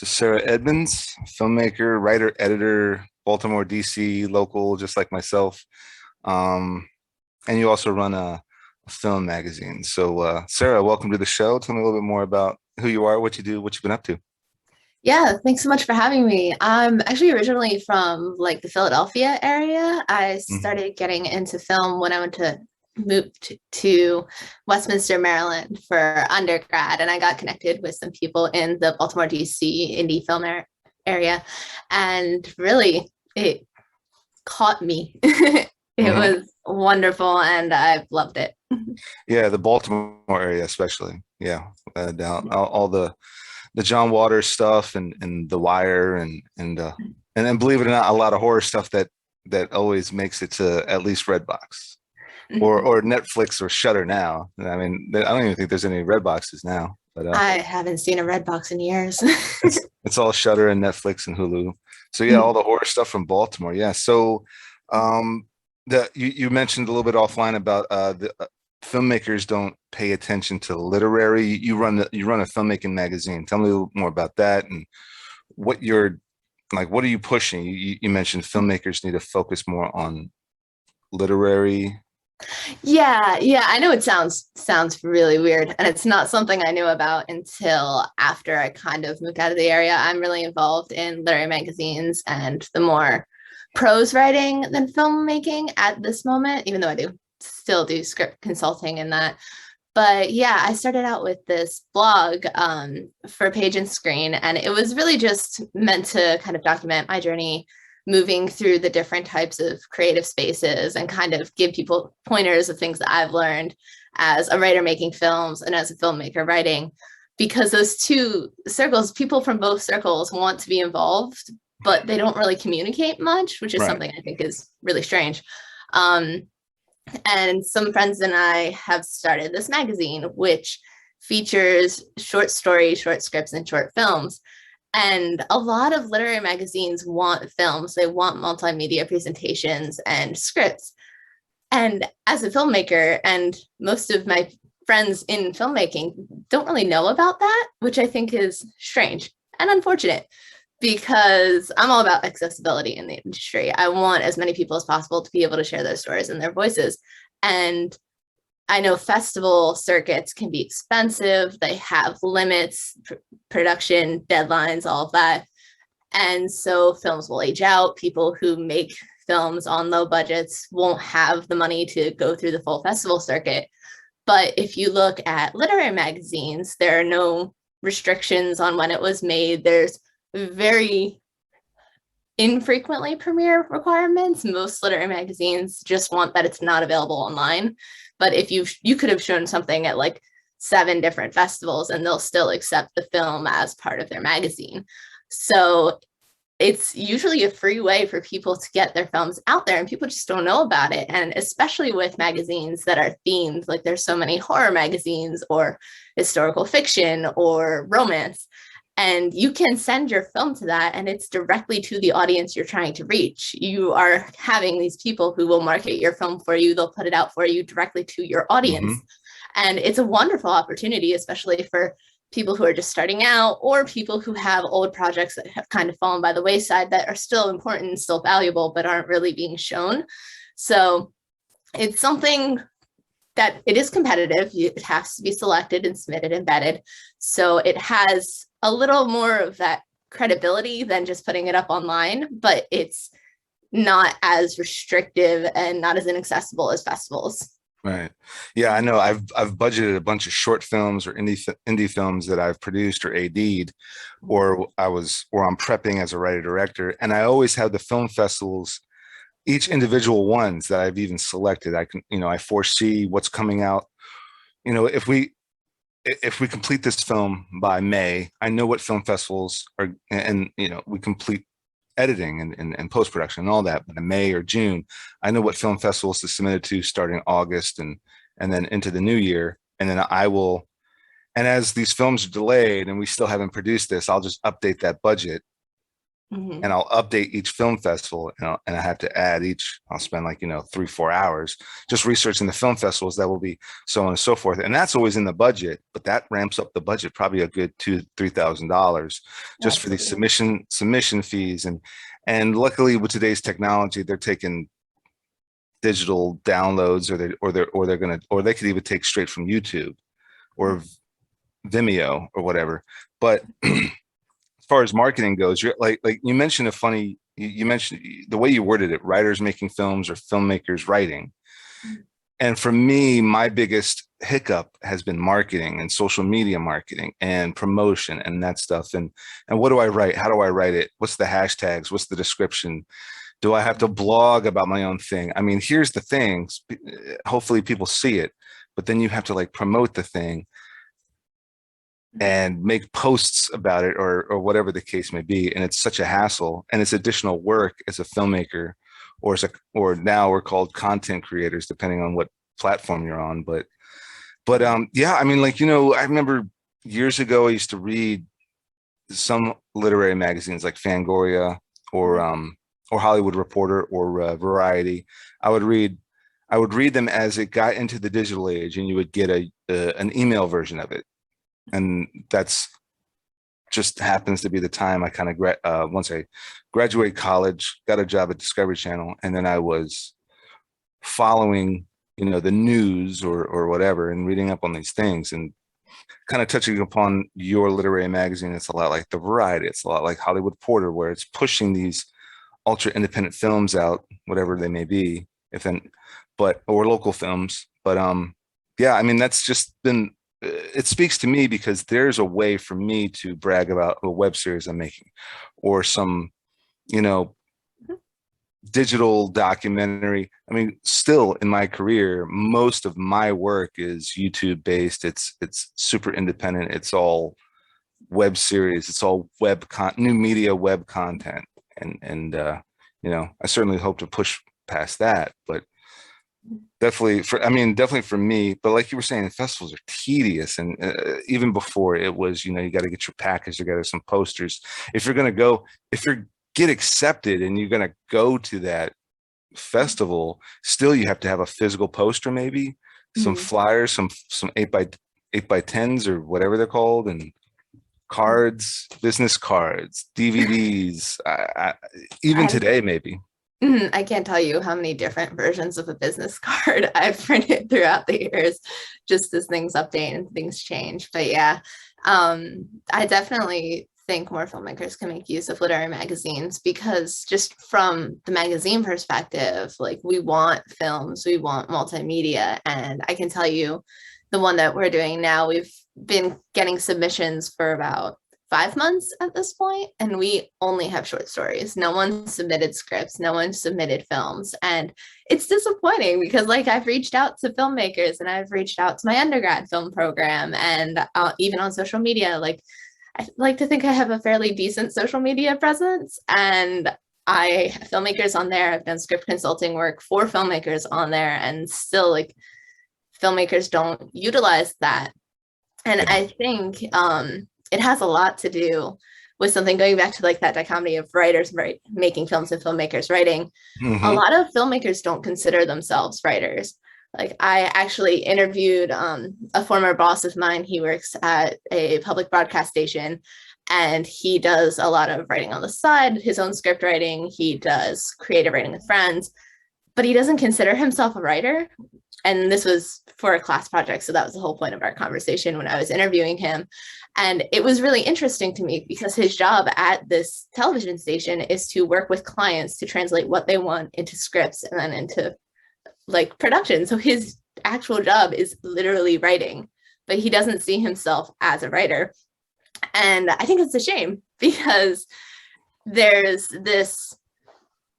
to Sarah Edmonds, filmmaker, writer, editor, Baltimore, DC, local, just like myself. Um, and you also run a film magazine. So, Sarah, welcome to the show. Tell me a little bit more about who you are, what you do, what you've been up to. Yeah, thanks so much for having me. I'm actually originally from like the Philadelphia area. I Mhm. started getting into film when I went to moved to Westminster, Maryland for undergrad, and I got connected with some people in the Baltimore, DC indie film area, and really it caught me. It Mhm. was wonderful, and I've loved it. Yeah, the Baltimore area, especially. Yeah, down all the John Waters stuff and The Wire and then believe it or not, a lot of horror stuff that always makes it to at least Redbox or Netflix or Shutter now. I mean, I don't even think there's any Red Boxes now, but I haven't seen a red box in years. it's all Shutter and Netflix and Hulu. So yeah, all the horror stuff from Baltimore. Yeah. So um the you mentioned a little bit offline about the filmmakers don't pay attention to literary. You run a filmmaking magazine. Tell me a little more about that and what you're like. What are you pushing? You mentioned filmmakers need to focus more on literary. Yeah, I know it sounds really weird, and it's not something I knew about until after I kind of moved out of the area. I'm really involved in literary magazines and the more prose writing than filmmaking at this moment, even though I do still do script consulting in that. But yeah, I started out with this blog for Page and Screen, and it was really just meant to kind of document my journey moving through the different types of creative spaces and kind of give people pointers of things that I've learned as a writer making films and as a filmmaker writing. Because those two circles, people from both circles want to be involved, but they don't really communicate much, which is Right. something I think is really strange. Um, and some friends and I have started this magazine, which features short stories, short scripts, and short films. And a lot of literary magazines want films, they want multimedia presentations and scripts. And as a filmmaker, and most of my friends in filmmaking don't really know about that, which I think is strange and unfortunate because I'm all about accessibility in the industry. I want as many people as possible to be able to share their stories and their voices. And I know festival circuits can be expensive, they have limits, production deadlines, all of that. And so films will age out. People who make films on low budgets won't have the money to go through the full festival circuit. But if you look at literary magazines, there are no restrictions on when it was made. There's very infrequently premiere requirements. Most literary magazines just want that it's not available online. But if you could have shown something at like 7 different festivals and they'll still accept the film as part of their magazine. So it's usually a free way for people to get their films out there, and people just don't know about it. And especially with magazines that are themed, like there's so many horror magazines or historical fiction or romance, and you can send your film to that and it's directly to the audience you're trying to reach. You are having these people who will market your film for you, they'll put it out for you directly to your audience. Hmm. And it's a wonderful opportunity, especially for people who are just starting out or people who have old projects that have kind of fallen by the wayside that are still important and still valuable but aren't really being shown. So it's something that it is competitive. It has to be selected and submitted and vetted. So it has a little more of that credibility than just putting it up online, but it's not as restrictive and not as inaccessible as festivals. Right. Yeah, I know. I've budgeted a bunch of short films or indie films that I've produced or AD'd, or I'm prepping as a writer director, and I always have the film festivals, each individual ones that I've even selected. I can, I foresee what's coming out. If we complete this film by May, I know what film festivals are, and we complete editing and post production and all that. But in May or June, I know what film festivals to submit it to starting August and then into the new year. And then I will, and as these films are delayed and we still haven't produced this, I'll just update that budget Mhm. and I'll update each film festival, and I have to add each. I'll spend like 3-4 hours just researching the film festivals that will be, so on and so forth, and that's always in the budget. But that ramps up the budget probably a good $2,000-3,000 just for these Absolutely. submission fees, and luckily with today's technology, they're taking digital downloads, or they could even take straight from YouTube or Vimeo or whatever. But as far as marketing goes, you're like you mentioned a funny, you mentioned the way you worded it, writers making films or filmmakers writing. And for me, my biggest hiccup has been marketing and social media marketing and promotion and that stuff. And what do I write? How do I write it? What's the hashtags? What's the description? Do I have to blog about my own thing? I mean, here's the thing. Hopefully people see it, but then you have to like promote the thing and make posts about it, or whatever the case may be. And it's such a hassle, and it's additional work as a filmmaker, or now we're called content creators, depending on what platform you're on. But yeah, I mean, like, I remember years ago, I used to read some literary magazines like Fangoria or Hollywood Reporter or Variety. I would read I would read them as it got into the digital age, and you would get an email version of it. And that's just happens to be the time I kind of once I graduated college, got a job at Discovery Channel, and then I was following, the news or whatever, and reading up on these things, and kind of touching upon your literary magazine. It's a lot like the Variety. It's a lot like Hollywood Reporter, where it's pushing these ultra independent films out, whatever they may be, if then, or local films. But yeah, I mean, that's just been, it speaks to me because there's a way for me to brag about a web series I'm making, or some, you know, digital documentary. I mean, still in my career, most of my work is YouTube based. It's super independent. It's all web series. It's all new media web content. And I certainly hope to push past that, but definitely for me. But like you were saying, festivals are tedious, and even before it was, you got to get your package together, some posters. If you're gonna go, if you're get accepted and you're gonna go to that festival, still you have to have a physical poster, maybe some Mhm. flyers, some 8x10s or whatever they're called, and cards, business cards, DVDs. Even I today, maybe. I can't tell you how many different versions of a business card I've printed throughout the years, just as things update and things change. But yeah, I definitely think more filmmakers can make use of literary magazines, because just from the magazine perspective, like, we want films, we want multimedia. And I can tell you, the one that we're doing now, we've been getting submissions for about 5 months at this point, and we only have short stories. No one submitted scripts, no one submitted films. And it's disappointing, because, like, I've reached out to filmmakers, and I've reached out to my undergrad film program, and even on social media. Like, I like to think I have a fairly decent social media presence, and I have filmmakers on there. I've done script consulting work for filmmakers on there, and still, like, filmmakers don't utilize that. And Yeah. I think it has a lot to do with something, going back to, like, that dichotomy of writers making films and filmmakers writing. A Hmm. lot of filmmakers don't consider themselves writers. Like, I actually interviewed a former boss of mine. He works at a public broadcast station, and he does a lot of writing on the side, his own script writing. He does creative writing with friends, but he doesn't consider himself a writer. And this was for a class project, so that was the whole point of our conversation when I was interviewing him. And it was really interesting to me, because his job at this television station is to work with clients to translate what they want into scripts and then into, like, production. So his actual job is literally writing, but he doesn't see himself as a writer. And I think it's a shame, because there's this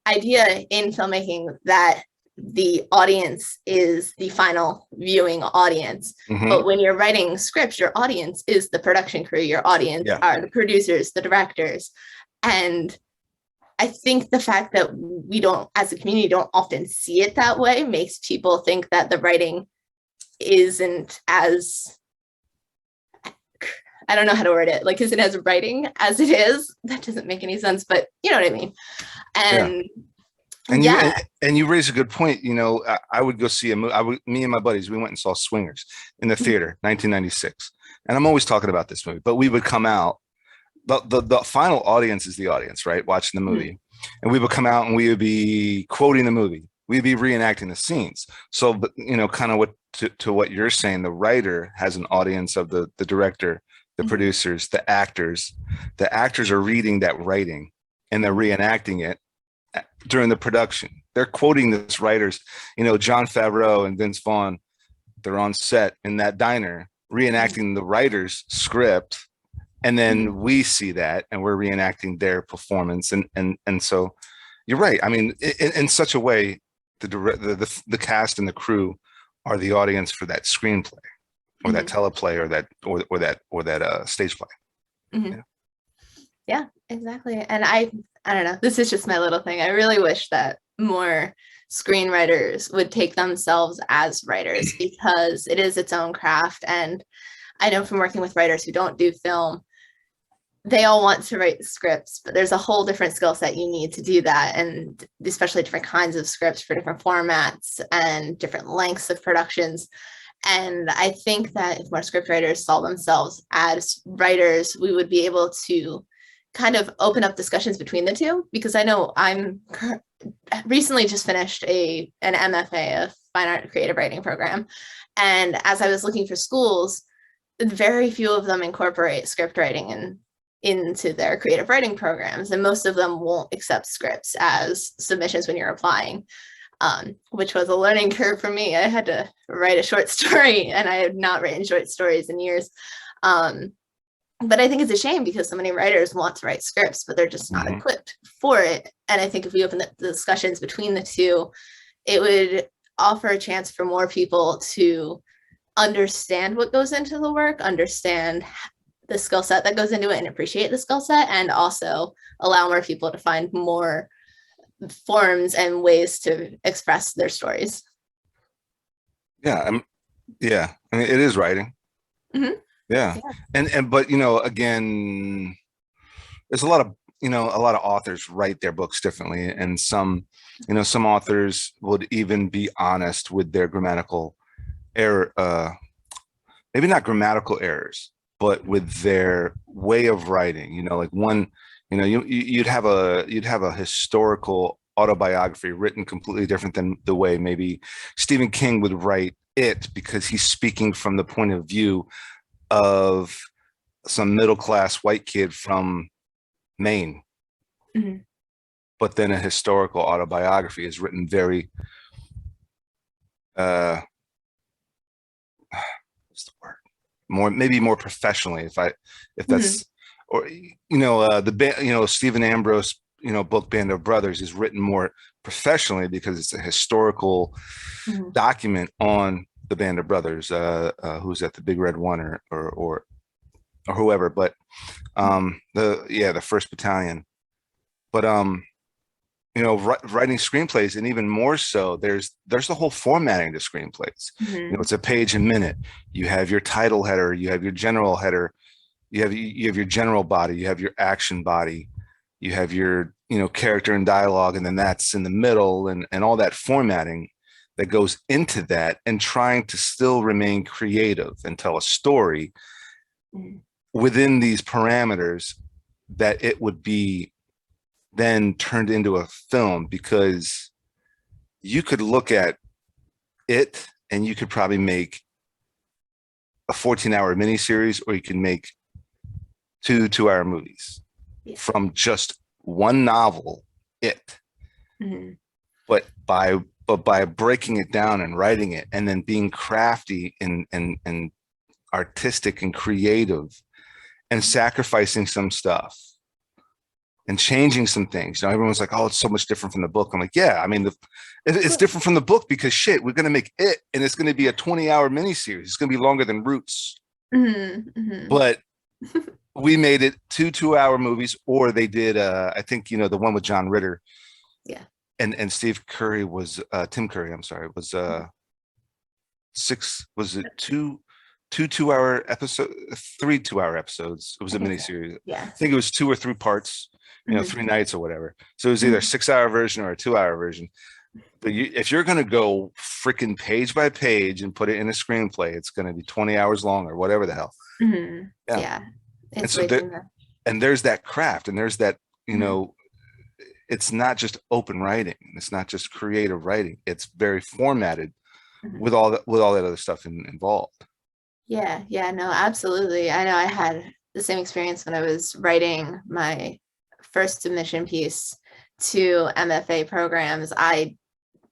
idea in filmmaking that the audience is the final viewing audience. Hmm. But when you're writing scripts, your audience is the production crew, your audience Yeah. are the producers, the directors. And I think the fact that we don't, as a community, don't often see it that way, makes people think that the writing isn't as I don't know how to word it, like, because it has writing as it is. That doesn't make any sense, but you know what I mean. And And yeah. you raise a good point. You know, I would go see a movie. Me and my buddies, we went and saw Swingers in the theater, 1996. And I'm always talking about this movie, but we would come out. The final audience is the audience, right? Watching the movie, and we would come out and we would be quoting the movie. We'd be reenacting the scenes. So, but you know, kind of what to what you're saying, the writer has an audience of the director, the producers, the actors. The actors are reading that writing and they're reenacting it during the production. They're quoting this writers, you know, Jon Favreau and Vince Vaughn. They're on set in that diner reenacting the writer's script, and then we see that and we're reenacting their performance. And so you're right. I mean, in such a way, the cast and the crew are the audience for that screenplay or that teleplay or that stage play. Yeah, exactly. And I don't know, this is just my little thing. I really wish that more screenwriters would take themselves as writers, because it is its own craft. And I know from working with writers who don't do film, they all want to write scripts, but there's a whole different skill set you need to do that. And especially different kinds of scripts for different formats and different lengths of productions. And I think that if more scriptwriters saw themselves as writers, we would be able to kind of open up discussions between the two, because I know I'm recently just finished an MFA, a fine art creative writing program. And as I was looking for schools, very few of them incorporate script writing into their creative writing programs. And most of them won't accept scripts as submissions when you're applying, which was a learning curve for me. I had to write a short story, and I had not written short stories in years. But I think it's a shame, because so many writers want to write scripts, but they're just not equipped for it. And I think if we open the discussions between the two, it would offer a chance for more people to understand what goes into the work, understand the skill set that goes into it, and appreciate the skill set, and also allow more people to find more forms and ways to express their stories. Yeah. I mean, it is writing. Yeah. But you know, again, there's a lot of authors write their books differently, and some authors would even be honest with their grammatical error, maybe not grammatical errors, but with their way of writing. You know, like one, you know, you'd have a historical autobiography written completely different than the way maybe Stephen King would write it, because he's speaking from the point of view of some middle-class white kid from Maine. But then a historical autobiography is written very what's the word, maybe more professionally, if that's or Stephen Ambrose book Band of Brothers is written more professionally because it's a historical document on the Band of Brothers, who's at the Big Red One or whoever, but the First Battalion. But writing screenplays, and even more so, there's the whole formatting to screenplays. It's a page a minute. You have your title header, you have your general header, you have your general body, you have your action body, you have your character and dialogue, and then that's in the middle, and all that formatting that goes into that, and trying to still remain creative and tell a story within these parameters, that it would be then turned into a film. Because you could look at it and you could probably make a 14-hour miniseries, or you can make two 2-hour movies from just one novel, but by breaking it down and writing it, and then being crafty and artistic and creative, and sacrificing some stuff and changing some things. Everyone's like, oh, it's so much different from the book. I'm like, yeah, I mean, it's different from the book because we're going to make it, and it's going to be a 20-hour miniseries. It's going to be longer than Roots. But we made it 2-2-hour movies, or they did, I think, the one with John Ritter. Yeah. And Steve Curry was, Tim Curry, I'm sorry, was 2 two-hour episode, 3 2-hour episodes. It was a think so. miniseries. Yeah. I think it was 2 or 3 parts, 3 nights or whatever. So it was either a Mhm. 6-hour version or a 2-hour version. But if you're going to go freaking page by page and put it in a screenplay, it's going to be 20 hours long or whatever the hell. Mhm. Yeah. Yeah. And It's so way too much. and there's that craft, and there's that, Mhm. it's not just open writing. It's not just creative writing. It's very formatted Mhm. with all that other stuff involved. Yeah, yeah, no, absolutely. I know I had the same experience when I was writing my first submission piece to MFA programs. I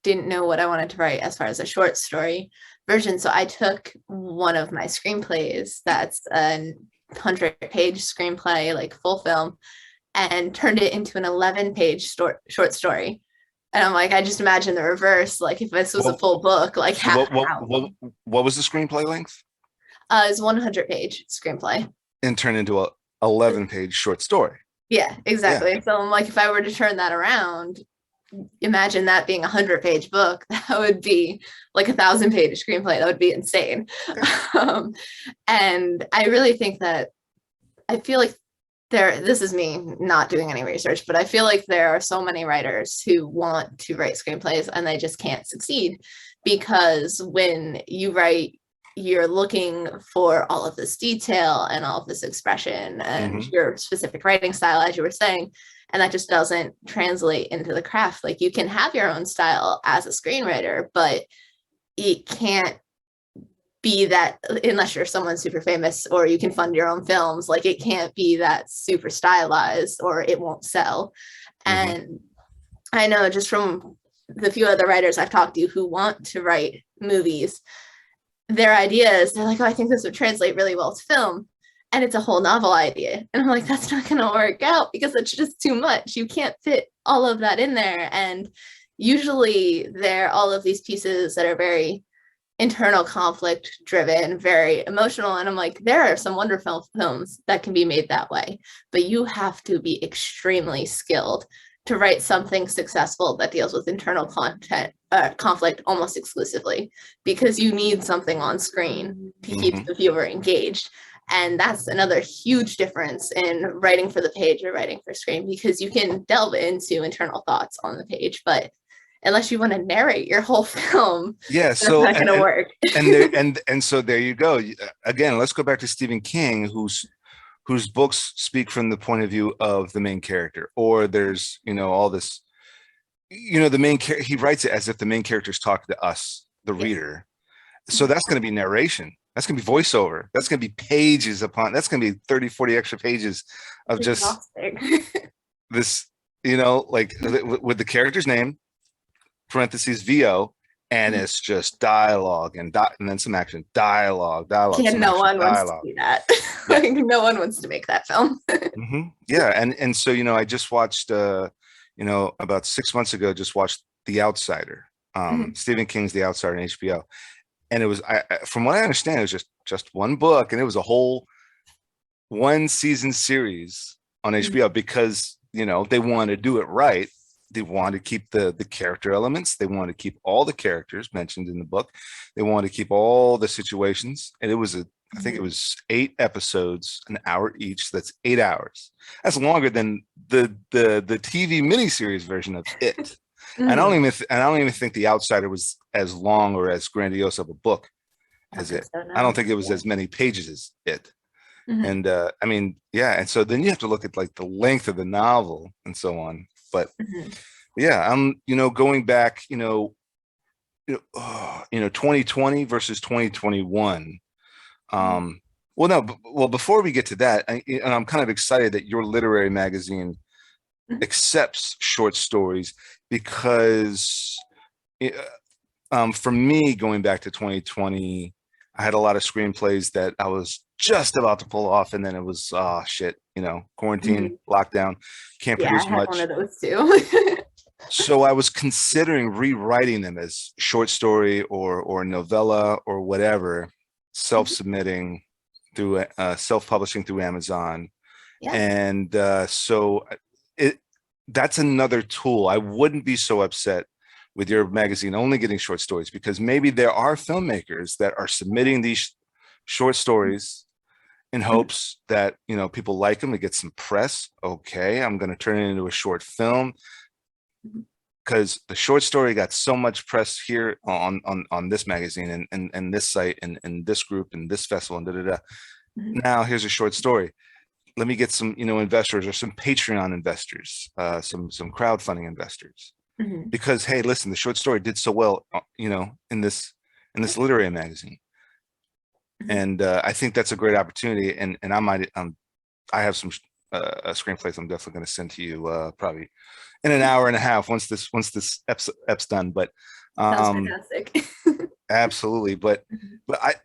didn't know what I wanted to write as far as a short story version. So I took one of my screenplays that's a 100-page screenplay, like full film, and turned it into an 11-page short story. And I'm like, I just imagine the reverse. Like if this was a full book, like So what was the screenplay length? It's 100-page screenplay. And turn into a 11-page short story. Yeah, exactly. So I'm like, if I were to turn that around, imagine that being a 100-page book. That would be like a 1,000-page screenplay. That would be insane. And I really think that I feel like this is me not doing any research, but I feel like there are so many writers who want to write screenplays and they just can't succeed because when you write, you're looking for all of this detail and all of this expression and your specific writing style, as you were saying, and that just doesn't translate into the craft. Like you can have your own style as a screenwriter, but it can't be that unless you're someone super famous or you can fund your own films. Like it can't be that super stylized or it won't sell. And I know just from the few other writers I've talked to who want to write movies, their ideas, they're like, oh, I think this would translate really well to film. And it's a whole novel idea. And I'm like, that's not going to work out because it's just too much. You can't fit all of that in there. And usually there are all of these pieces that are very internal conflict driven, very emotional. And I'm like, there are some wonderful films that can be made that way, but you have to be extremely skilled to write something successful that deals with internal conflict almost exclusively, because you need something on screen to keep the viewer engaged. And that's another huge difference in writing for the page or writing for screen, because you can delve into internal thoughts on the page, but unless you want to narrate your whole film, that's not going to work. and so there you go. Again, let's go back to Stephen King, whose books speak from the point of view of the main character, or there's all this, the main character, he writes it as if the main character is talking to us, the reader. So that's going to be narration. That's going to be voiceover. That's going to be pages upon, that's going to be 30, 40 extra pages of just this, like with the character's name, parentheses VO, and it's just dialogue and then some action, dialogue. Yeah, no one wants to do that. Like no one wants to make that film. Yeah, and so I just watched about 6 months ago, just watched The Outsider, Stephen King's The Outsider on HBO, and it was, from what I understand, it was just one book, and it was a whole 1-season series on HBO because they want to do it right. They want to keep the character elements. They want to keep all the characters mentioned in the book. They want to keep all the situations. And it was I think it was 8 episodes, an hour each. So that's 8 hours. That's longer than the TV miniseries version of it. And I don't even think The Outsider was as long or as grandiose of a book as it. So, no. I don't think it was as many pages as it. And I mean, yeah. And so then you have to look at like the length of the novel and so on. But yeah, I'm going back 2020 versus 2021. Well, before we get to that, and I'm kind of excited that your literary magazine accepts short stories, because for me, going back to 2020, I had a lot of screenplays that I was just about to pull off, and then it was shit, quarantine, lockdown, can't produce much. I had one of those too. So I was considering rewriting them as short story or novella or whatever, self-submitting through self-publishing through Amazon. And so that's another tool. I wouldn't be so upset with your magazine only getting short stories, because maybe there are filmmakers that are submitting these short stories in hopes that, you know, people like them, to get some press. Okay, I'm going to turn it into a short film, because the short story got so much press here on this magazine and this site and this group and this festival and da da da. Now here's a short story. Let me get some, you know, investors or some Patreon investors, some crowdfunding investors, because hey, listen, the short story did so well, you know, in this literary magazine, and I think that's a great opportunity. And I have some screenplays I'm definitely going to send to you probably in an hour and a half once this ep's done. But Sounds fantastic. absolutely. But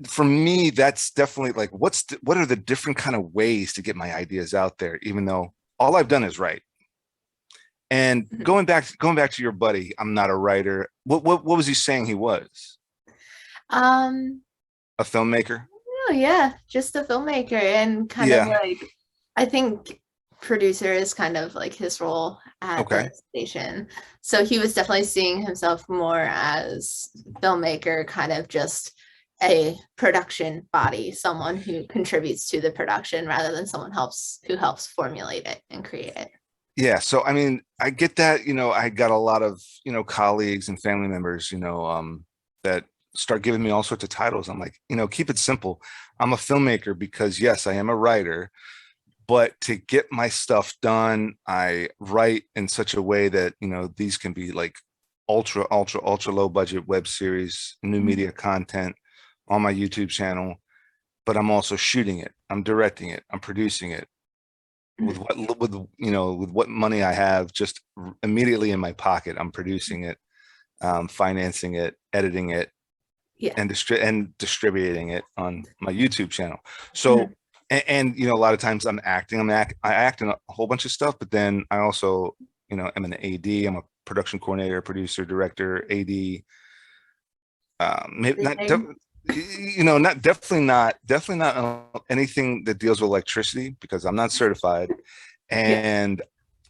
for me, that's definitely like, what are the different kind of ways to get my ideas out there, even though all I've done is write. And going back to your buddy, I'm not a writer. What was he saying he was? A filmmaker? Oh yeah, just a filmmaker, and kind of like, I think producer is kind of like his role at the station. So he was definitely seeing himself more as filmmaker, kind of just a production body, someone who contributes to the production rather than someone who helps formulate it and create it. Yeah, so I mean, I get that. You know, I got a lot of, you know, colleagues and family members, you know, that start giving me all sorts of titles. I'm like, you know, keep it simple. I'm a filmmaker because yes, I am a writer, but to get my stuff done, I write in such a way that, you know, these can be like ultra low budget web series, new media content on my YouTube channel, but I'm also shooting it, I'm directing it, I'm producing it with what money I have just immediately in my pocket. I'm producing it, financing it, editing it, and distributing it on my YouTube channel. So and you know, a lot of times I'm acting. I act in a whole bunch of stuff, but then I also, you know, I'm an AD. I'm a production coordinator, producer, director, AD. Maybe not, you know, definitely not anything that deals with electricity, because I'm not certified, and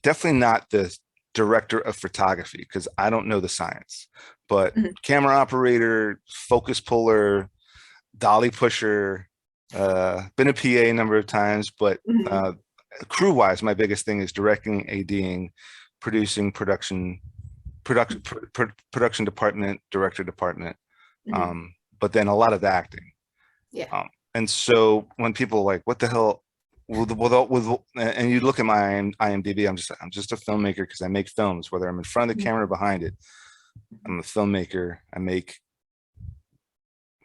definitely not the director of photography because I don't know the science. But camera operator, focus puller, dolly pusher, been a PA a number of times, but crew wise, my biggest thing is directing, ADing, producing, production department, director department, but then a lot of acting. And so when people are like, what the hell, and you look at my IMDb, I'm just a filmmaker because I make films, whether I'm in front of the camera or behind it. I'm a filmmaker. I make,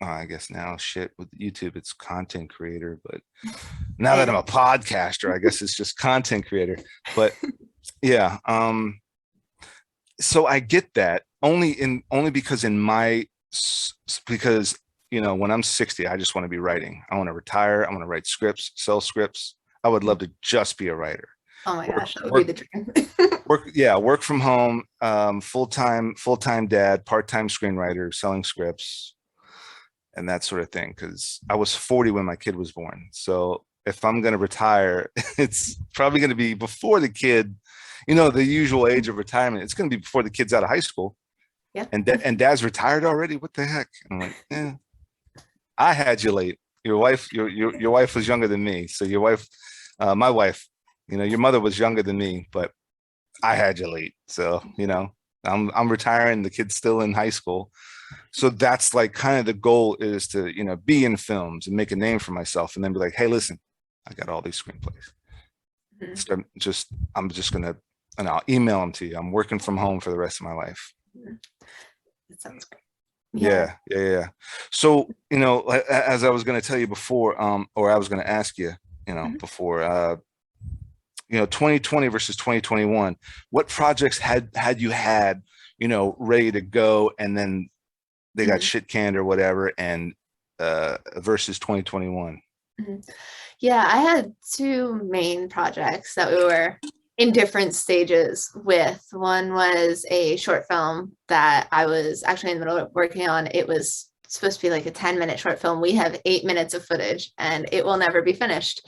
I guess now shit with YouTube, it's content creator, but now that I'm a podcaster, I guess it's just content creator. But yeah, so I get that only because because, you know, when I'm 60, I just want to be writing. I want to retire. I want to write scripts, sell scripts. I would love to just be a writer. Oh my gosh, that would be the dream. Work from home, full-time dad, part-time screenwriter, selling scripts, and that sort of thing. Because I was 40 when my kid was born. So if I'm going to retire, it's probably going to be before the kid, you know, the usual age of retirement. It's going to be before the kid's out of high school. Yeah. And dad's retired already. What the heck? I'm like, yeah, I had you late. Your wife was younger than me. So your wife, my wife, you know, your mother was younger than me, but I had you late. So, you know, I'm retiring. The kid's still in high school. So that's like kind of the goal, is to, you know, be in films and make a name for myself, and then be like, hey, listen, I got all these screenplays. I'm just gonna, and I'll email them to you. I'm working from home for the rest of my life. That sounds great. Yeah. So, you know, as I was going to tell you before, or I was going to ask you, you know, before, you know, 2020 versus 2021, what projects had you had, you know, ready to go, and then they got shit canned or whatever, and versus 2021? Yeah, I had two main projects that we were in different stages with. One was a short film that I was actually in the middle of working on. It was supposed to be like a 10-minute short film. We have 8 minutes of footage and it will never be finished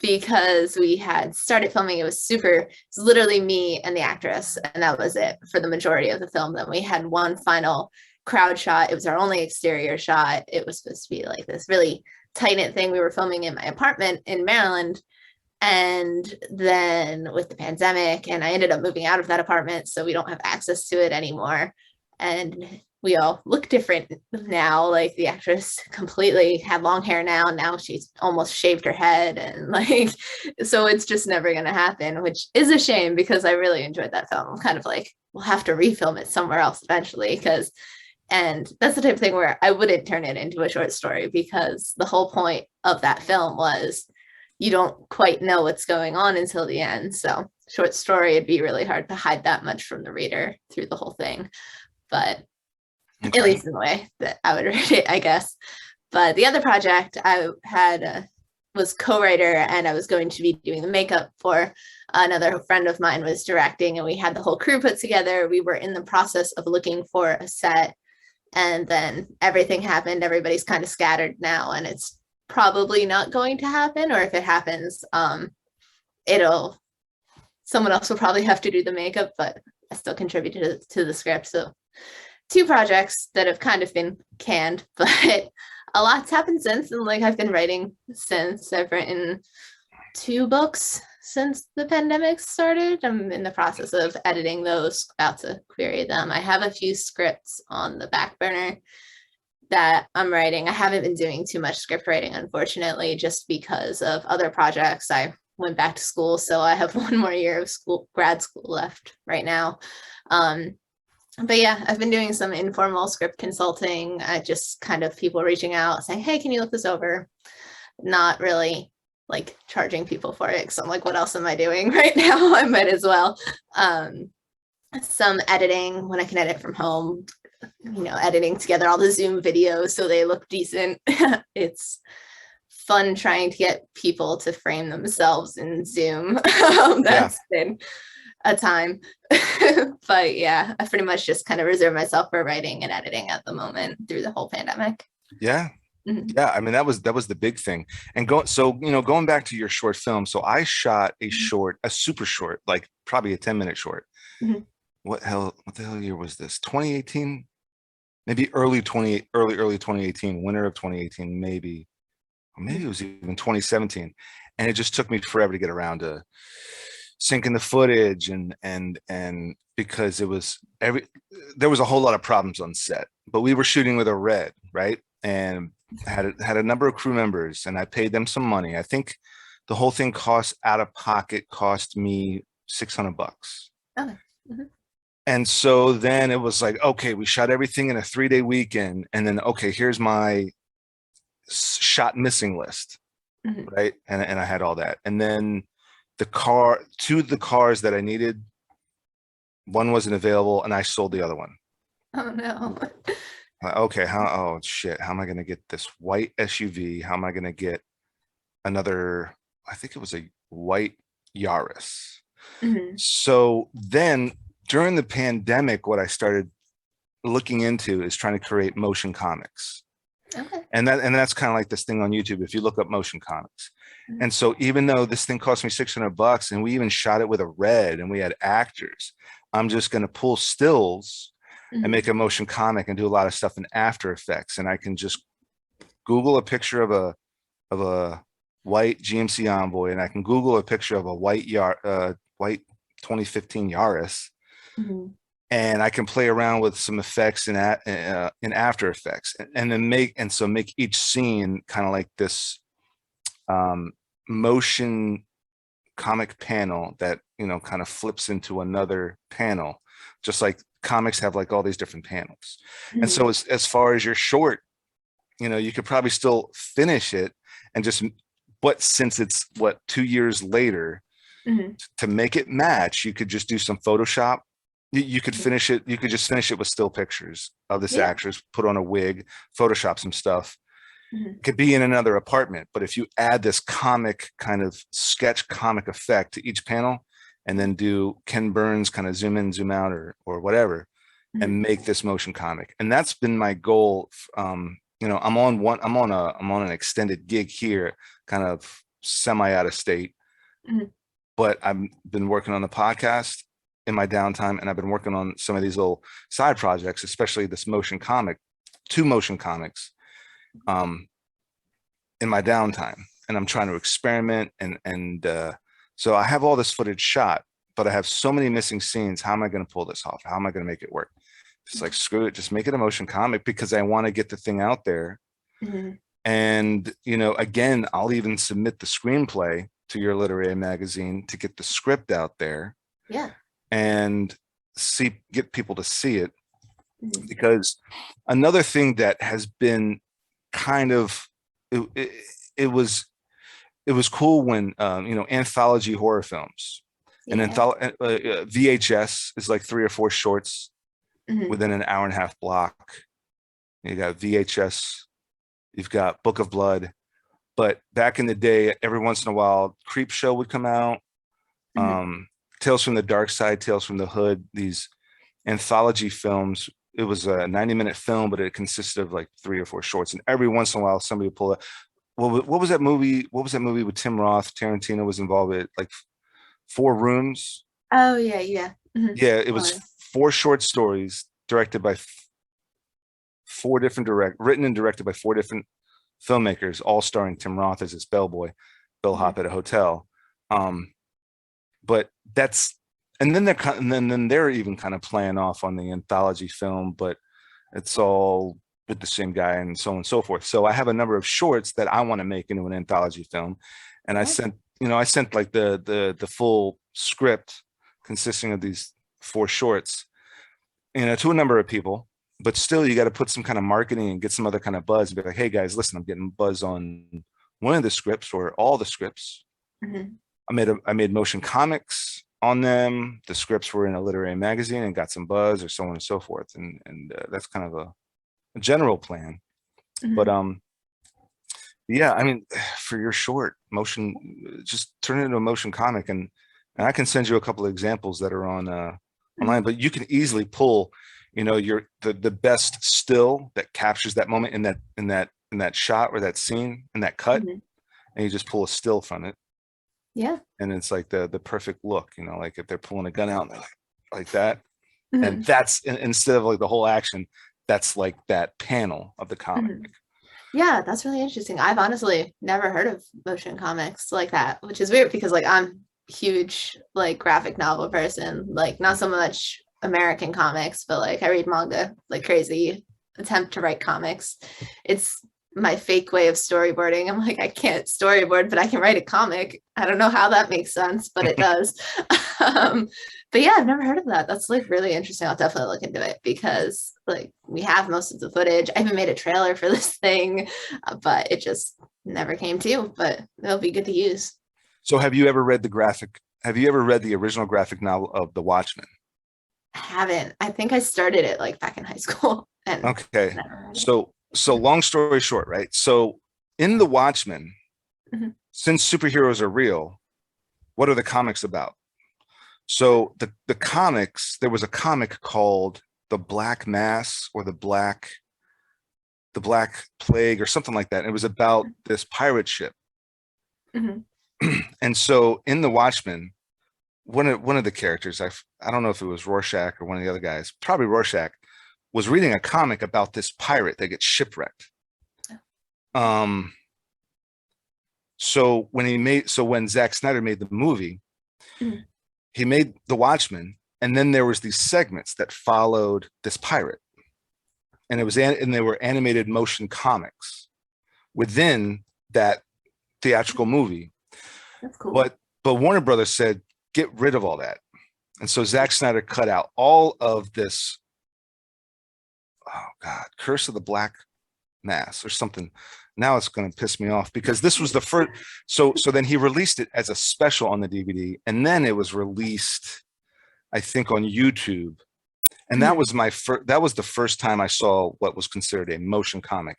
because we had started filming. It's literally me and the actress, and that was it for the majority of the film. Then we had one final crowd shot. It was our only exterior shot. It was supposed to be like this really tight knit thing we were filming in my apartment in Maryland. And then with the pandemic, and I ended up moving out of that apartment, so we don't have access to it anymore. And we all look different now. Like the actress completely had long hair now. Now she's almost shaved her head. And like, so it's just never going to happen, which is a shame because I really enjoyed that film. I'm kind of like, we'll have to refilm it somewhere else eventually because, and that's the type of thing where I wouldn't turn it into a short story because the whole point of that film was you don't quite know what's going on until the end. So short story, it'd be really hard to hide that much from the reader through the whole thing. But Okay. at least in the way that I would write it, I guess. But the other project I had was co-writer, and I was going to be doing the makeup for another friend of mine was directing, and we had the whole crew put together. We were in the process of looking for a set, and then everything happened. Everybody's kind of scattered now, and it's probably not going to happen, or if it happens, someone else will probably have to do the makeup, but I still contributed to the script. So 2 projects that have kind of been canned, but a lot's happened since. And like I've been writing since. I've written 2 books since the pandemic started. I'm in the process of editing those, about to query them. I have a few scripts on the back burner that I'm writing. I haven't been doing too much script writing, unfortunately, just because of other projects. I went back to school, so I have 1 more year of grad school left right now. But yeah, I've been doing some informal script consulting. Just kind of people reaching out saying, hey, can you look this over? Not really like charging people for it. So I'm like, what else am I doing right now? I might as well. Some editing when I can edit from home, editing together all the Zoom videos so they look decent. It's fun trying to get people to frame themselves in Zoom. That's been a time. But yeah, I pretty much just kind of reserve myself for writing and editing at the moment through the whole pandemic. Yeah. Yeah, I mean that was the big thing. And going back to your short film, so I shot a super short, like probably a 10-minute short. What the hell year was this? 2018? Maybe early 2018, winter of 2018, maybe. Or maybe it was even 2017. And it just took me forever to get around to syncing the footage and because there was a whole lot of problems on set. But we were shooting with a red, right? And had a number of crew members, and I paid them some money. I think the whole thing cost me $600. Okay. And so then it was like, okay, we shot everything in a 3-day weekend, and then okay, here's my shot missing list, right? And I had all that, and then two of the cars that I needed, one wasn't available, and I sold the other one. Oh no. Okay, oh shit, how am I going to get this white SUV? How am I going to get another, I think it was a white Yaris. So then during the pandemic, what I started looking into is trying to create motion comics. Okay. And that's kind of like this thing on YouTube, if you look up motion comics. And so even though this thing cost me $600 and we even shot it with a red and we had actors, I'm just going to pull stills and make a motion comic and do a lot of stuff in After Effects. And I can just Google a picture of a white GMC Envoy, and I can Google a picture of a white 2015 Yaris, and I can play around with some effects in After Effects, and then make each scene kind of like this motion comic panel that kind of flips into another panel, just like comics have like all these different panels. And so as far as your short, you could probably still finish it and just, but since it's 2 years later, to make it match, you could just do some Photoshop. You could finish it. You could just finish it with still pictures of this actress, put on a wig, Photoshop some stuff. Could be in another apartment, but if you add this comic kind of sketch comic effect to each panel, and then do Ken Burns kind of zoom in, zoom out, or whatever, and make this motion comic. And that's been my goal. I'm on an extended gig here, kind of semi out of state, but I've been working on the podcast. in my downtime, and I've been working on some of these little side projects, especially this motion comic, 2 motion comics, in my downtime, and I'm trying to experiment. So I have all this footage shot, but I have so many missing scenes. How am I going to pull this off? How am I going to make it work? It's like, screw it, just make it a motion comic, because I want to get the thing out there. And, you know, again, I'll even submit the screenplay to your literary magazine to get the script out there. Yeah. And get people to see it. Because another thing that has been kind of, it was cool when, you know, anthology horror films, and VHS is like 3 or 4 shorts within an hour-and-a-half block. You got VHS, you've got Book of Blood, but back in the day, every once in a while, Creep Show would come out, Tales from the Dark Side, Tales from the Hood, these anthology films. It was a 90-minute film, but it consisted of like 3 or 4 shorts, and every once in a while, somebody would pull it. What was that movie? What was that movie with Tim Roth? Tarantino was involved with, like 4 Rooms. Oh yeah, yeah. Yeah, it was 4 short stories directed by 4 different written and directed by 4 different filmmakers, all starring Tim Roth as this bellboy, bellhop at a hotel. But that's, and then they're even kind of playing off on the anthology film, but it's all with the same guy and so on and so forth. So I have a number of shorts that I want to make into an anthology film, and I sent like the full script consisting of these 4 shorts, you know, to a number of people. But still, you got to put some kind of marketing and get some other kind of buzz and be like, hey guys, listen, I'm getting buzz on one of the scripts or all the scripts. I made motion comics on them. The scripts were in a literary magazine and got some buzz, or so on and so forth. And that's kind of a general plan. But yeah, I mean, for your short motion, just turn it into a motion comic, and I can send you a couple of examples that are on online. But you can easily pull, you know, the best still that captures that moment in that shot or that scene in that cut, and you just pull a still from it. Yeah. And it's like the perfect look, you know, like if they're pulling a gun out and they're like that, and that's instead of like the whole action, that's like that panel of the comic. Yeah, that's really interesting. I've honestly never heard of motion comics like that, which is weird because like I'm a huge like graphic novel person, like not so much American comics, but like I read manga like crazy, attempt to write comics. It's my fake way of storyboarding. I'm like, I can't storyboard, but I can write a comic. I don't know how that makes sense, but it does. But yeah, I've never heard of that. That's like really interesting. I'll definitely look into it because like we have most of the footage. I even made a trailer for this thing, but it just never came to, but it'll be good to use. So have you ever read the original graphic novel of The Watchmen? I haven't. I think I started it like back in high school. And okay. So long story short, right? So in The Watchmen, since superheroes are real, what are the comics about? So the comics, there was a comic called The Black Mass or the Black Plague or something like that. And it was about this pirate ship. And so in The Watchmen, one of the characters, I don't know if it was Rorschach or one of the other guys, probably Rorschach, was reading a comic about this pirate that gets shipwrecked. So when Zack Snyder made the movie, he made The Watchmen, and then there was these segments that followed this pirate, and they were animated motion comics within that theatrical movie. That's cool. But Warner Brothers said, get rid of all that, and so Zack Snyder cut out all of this. Oh God, Curse of the Black Mass or something. Now it's going to piss me off because this was the first. So then he released it as a special on the DVD, and then it was released, I think, on YouTube. And that was the first time I saw what was considered a motion comic.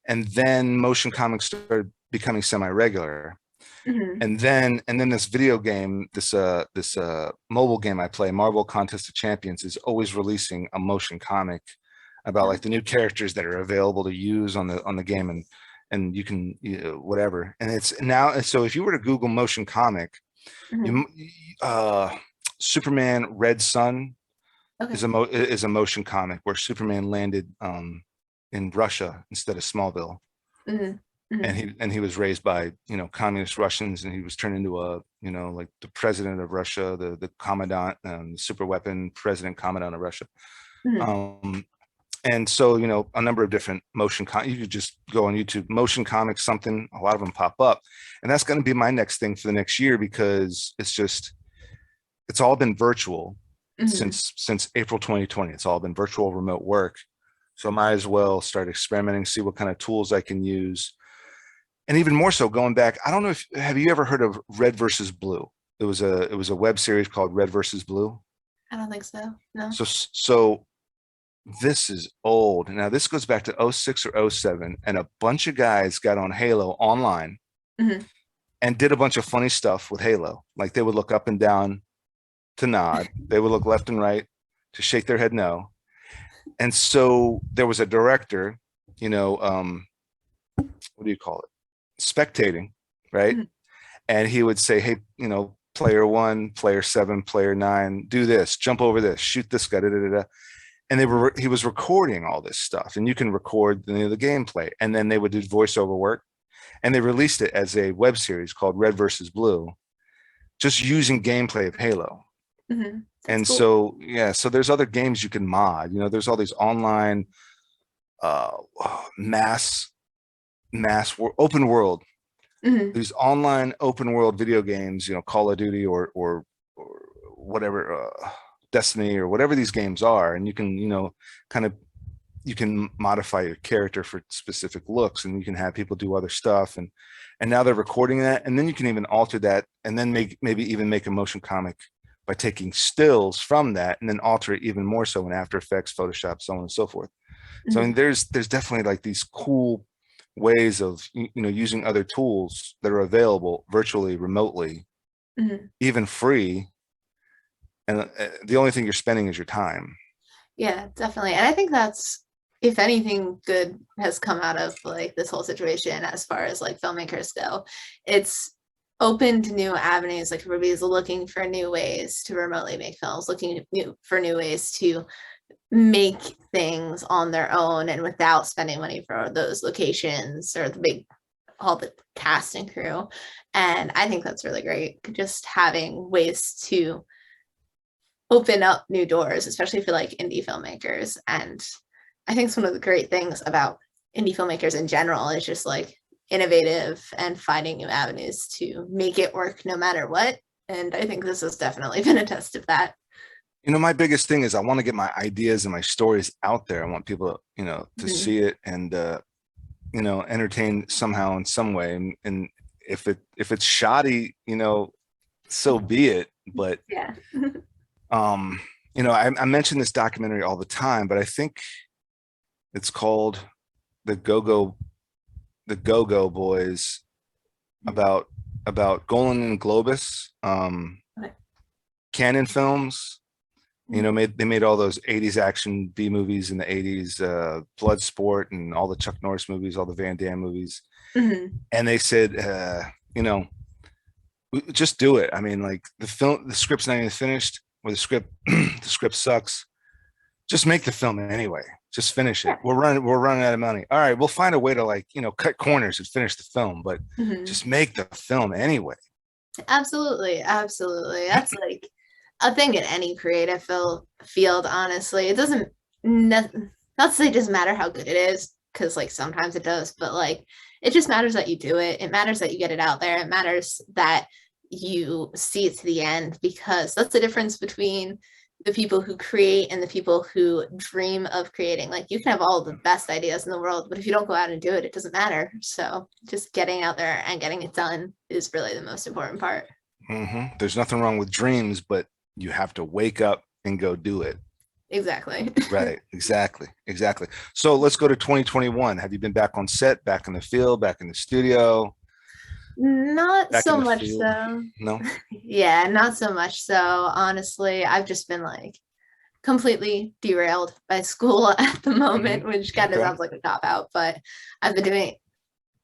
And then motion comics started becoming semi-regular. And then this video game, this mobile game I play, Marvel Contest of Champions, is always releasing a motion comic about like the new characters that are available to use on the game, and you can whatever. And it's now, so if you were to Google motion comic, Superman Red Sun Okay. is a motion comic where Superman landed in Russia instead of Smallville, Hmm. Hmm. and he was raised by communist Russians, and he was turned into a like the president of Russia, the commandant, the super weapon president commandant of Russia. Hmm. Um, and so a number of different you could just go on YouTube, motion comics, something, a lot of them pop up, and that's going to be my next thing for the next year, because it's all been virtual Hmm. since April 2020. It's all been virtual remote work. So I might as well start experimenting, see what kind of tools I can use. And even more so, going back, I don't know if have you ever heard of Red versus Blue? It was a web series called Red versus Blue. I don't think so. No. So this is old. Now this goes back to '06 or '07, and a bunch of guys got on Halo online Hmm. and did a bunch of funny stuff with Halo. Like they would look up and down to nod, they would look left and right to shake their head no. And so there was a director, what do you call it? Spectating, right? Hmm. And he would say, hey, player 1, player 7, player 9, do this, jump over this, shoot this guy, da, da, da, da. And he was recording all this stuff, and you can record the gameplay, and then they would do voiceover work, and they released it as a web series called Red versus Blue, just using gameplay of Halo. Hmm. That's And cool. so so there's other games you can mod. There's all these online uh mass open world, Hmm. these online open world video games, Call of Duty or whatever, Destiny or whatever these games are, and you can kind of you can modify your character for specific looks, and you can have people do other stuff, and now they're recording that, and then you can even alter that, and then maybe even make a motion comic by taking stills from that and then alter it even more so in After Effects, Photoshop, so on and so forth. So I Hmm. mean, there's definitely like these cool ways of using other tools that are available virtually, remotely, Hmm. even free, and the only thing you're spending is your time. Yeah, definitely. And I think that's, if anything good has come out of like this whole situation as far as like filmmakers go, it's opened new avenues. Like everybody's looking for new ways to remotely make films, looking for new ways to make things on their own and without spending money for those locations or all the cast and crew. And I think that's really great. Just having ways to open up new doors, especially for like indie filmmakers. And I think it's one of the great things about indie filmmakers in general is just like innovative and finding new avenues to make it work no matter what. And I think this has definitely been a test of that. My biggest thing is I want to get my ideas and my stories out there. I want people to, to Mhm. see it and, entertain somehow in some way. And if it's shoddy, so be it. But, Yeah. um, I mention this documentary all the time, but I think it's called the Go-Go, the Go-Go Boys, about Golan and Globus, Okay. Canon Films. Mhm. They made all those '80s action B movies in the '80s, Bloodsport, and all the Chuck Norris movies, all the Van Damme movies. Mhm. And they said, just do it. I mean, like the script's not even finished, or the script sucks. Just make the film anyway. Just finish it. Yeah. We're running out of money. All right, we'll find a way to cut corners and finish the film, but Mhm. just make the film anyway. Absolutely. Absolutely. That's like a thing in any creative field, honestly. It doesn't, not to say it doesn't matter how good it is, because like sometimes it does, but like it just matters that you do it. It matters that you get it out there. It matters that you see it to the end, because that's the difference between the people who create and the people who dream of creating. Like you can have all the best ideas in the world, but if you don't go out and do it, it doesn't matter. So just getting out there and getting it done is really the most important part. There's nothing wrong with dreams, but you have to wake up and go do it. Exactly. Right. Exactly. So let's go to 2021. Have you been back on set, back in the field, back in the studio, Not back in so the much field? so. No. Yeah, not so much so. Honestly, I've just been like completely derailed by school at the moment, which kind of Okay. sounds like a cop out, but I've been doing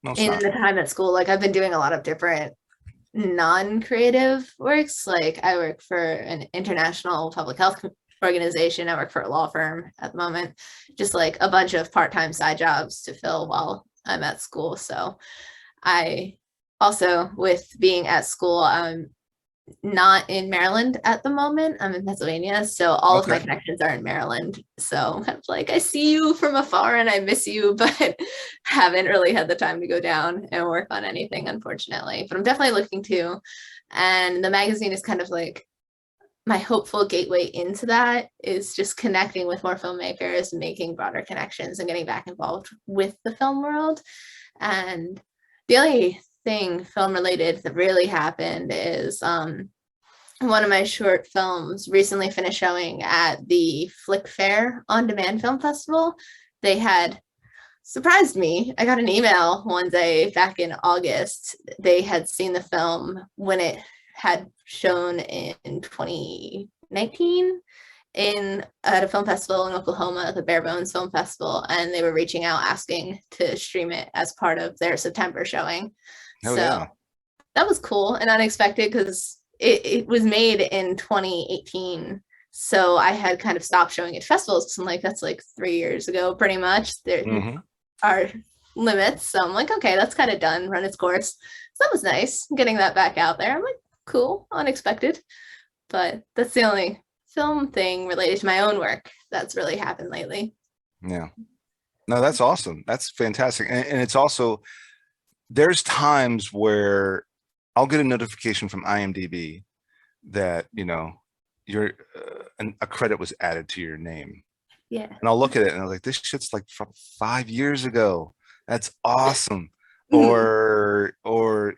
No, it's in not. the time at school, like I've been doing a lot of different non-creative works. Like I work for an international public health organization. I work for a law firm at the moment, just like a bunch of part-time side jobs to fill while I'm at school. So I also, with being at school, I'm not in Maryland at the moment. I'm in Pennsylvania. So all of my Okay. connections are in Maryland. So I'm like, I see you from afar and I miss you, but haven't really had the time to go down and work on anything, unfortunately. But I'm definitely looking to. And the magazine is kind of like my hopeful gateway into that, is just connecting with more filmmakers, making broader connections and getting back involved with the film world. And the only thing film related that really happened is one of my short films recently finished showing at the Flick Fair on Demand Film Festival. They had surprised me. I got an email one day back in August. They had seen the film when it had shown in 2019 at a film festival in Oklahoma, the Bare Bones Film Festival, and they were reaching out asking to stream it as part of their September showing. Oh So yeah. that was cool and unexpected because it was made in 2018. So I had kind of stopped showing at festivals. So I'm like, that's like 3 years ago, pretty much. There are limits. So I'm like, okay, that's kind of done, run its course. So that was nice getting that back out there. I'm like, cool, unexpected. But that's the only film thing related to my own work that's really happened lately. Yeah. No, that's awesome. That's fantastic. And it's also, there's times where I'll get a notification from IMDb that, your a credit was added to your name. Yeah. And I'll look at it and I'm like, this shit's like from 5 years ago. That's awesome. Mhm. Or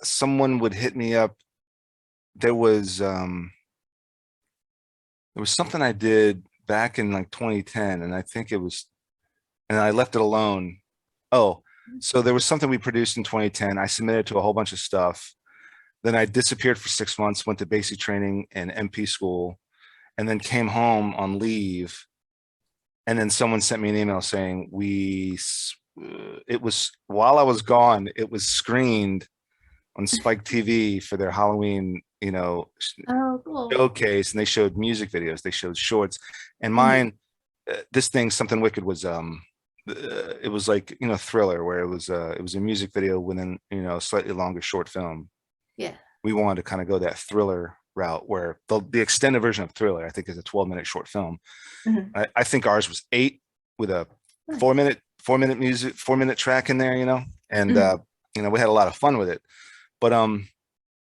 someone would hit me up. There was something I did back in like 2010, and I think it was, and I left it alone. Oh, so there was something we produced in 2010. I submitted to a whole bunch of stuff. Then I disappeared for 6 months, went to basic training and MP school, and then came home on leave. And then someone sent me an email saying it was, while I was gone, it was screened on Spike TV for their Halloween, Oh, cool. showcase, and they showed music videos, they showed shorts, and Mhm. mine, this thing, Something Wicked, was it was like, Thriller, where it was a music video within, a slightly longer short film. Yeah. We wanted to kind of go that thriller route, where the extended version of Thriller, I think, is a 12-minute short film. Mhm. I think ours was 8 with a Nice. 4-minute music, 4-minute track in there, and Mhm. we had a lot of fun with it. But I'm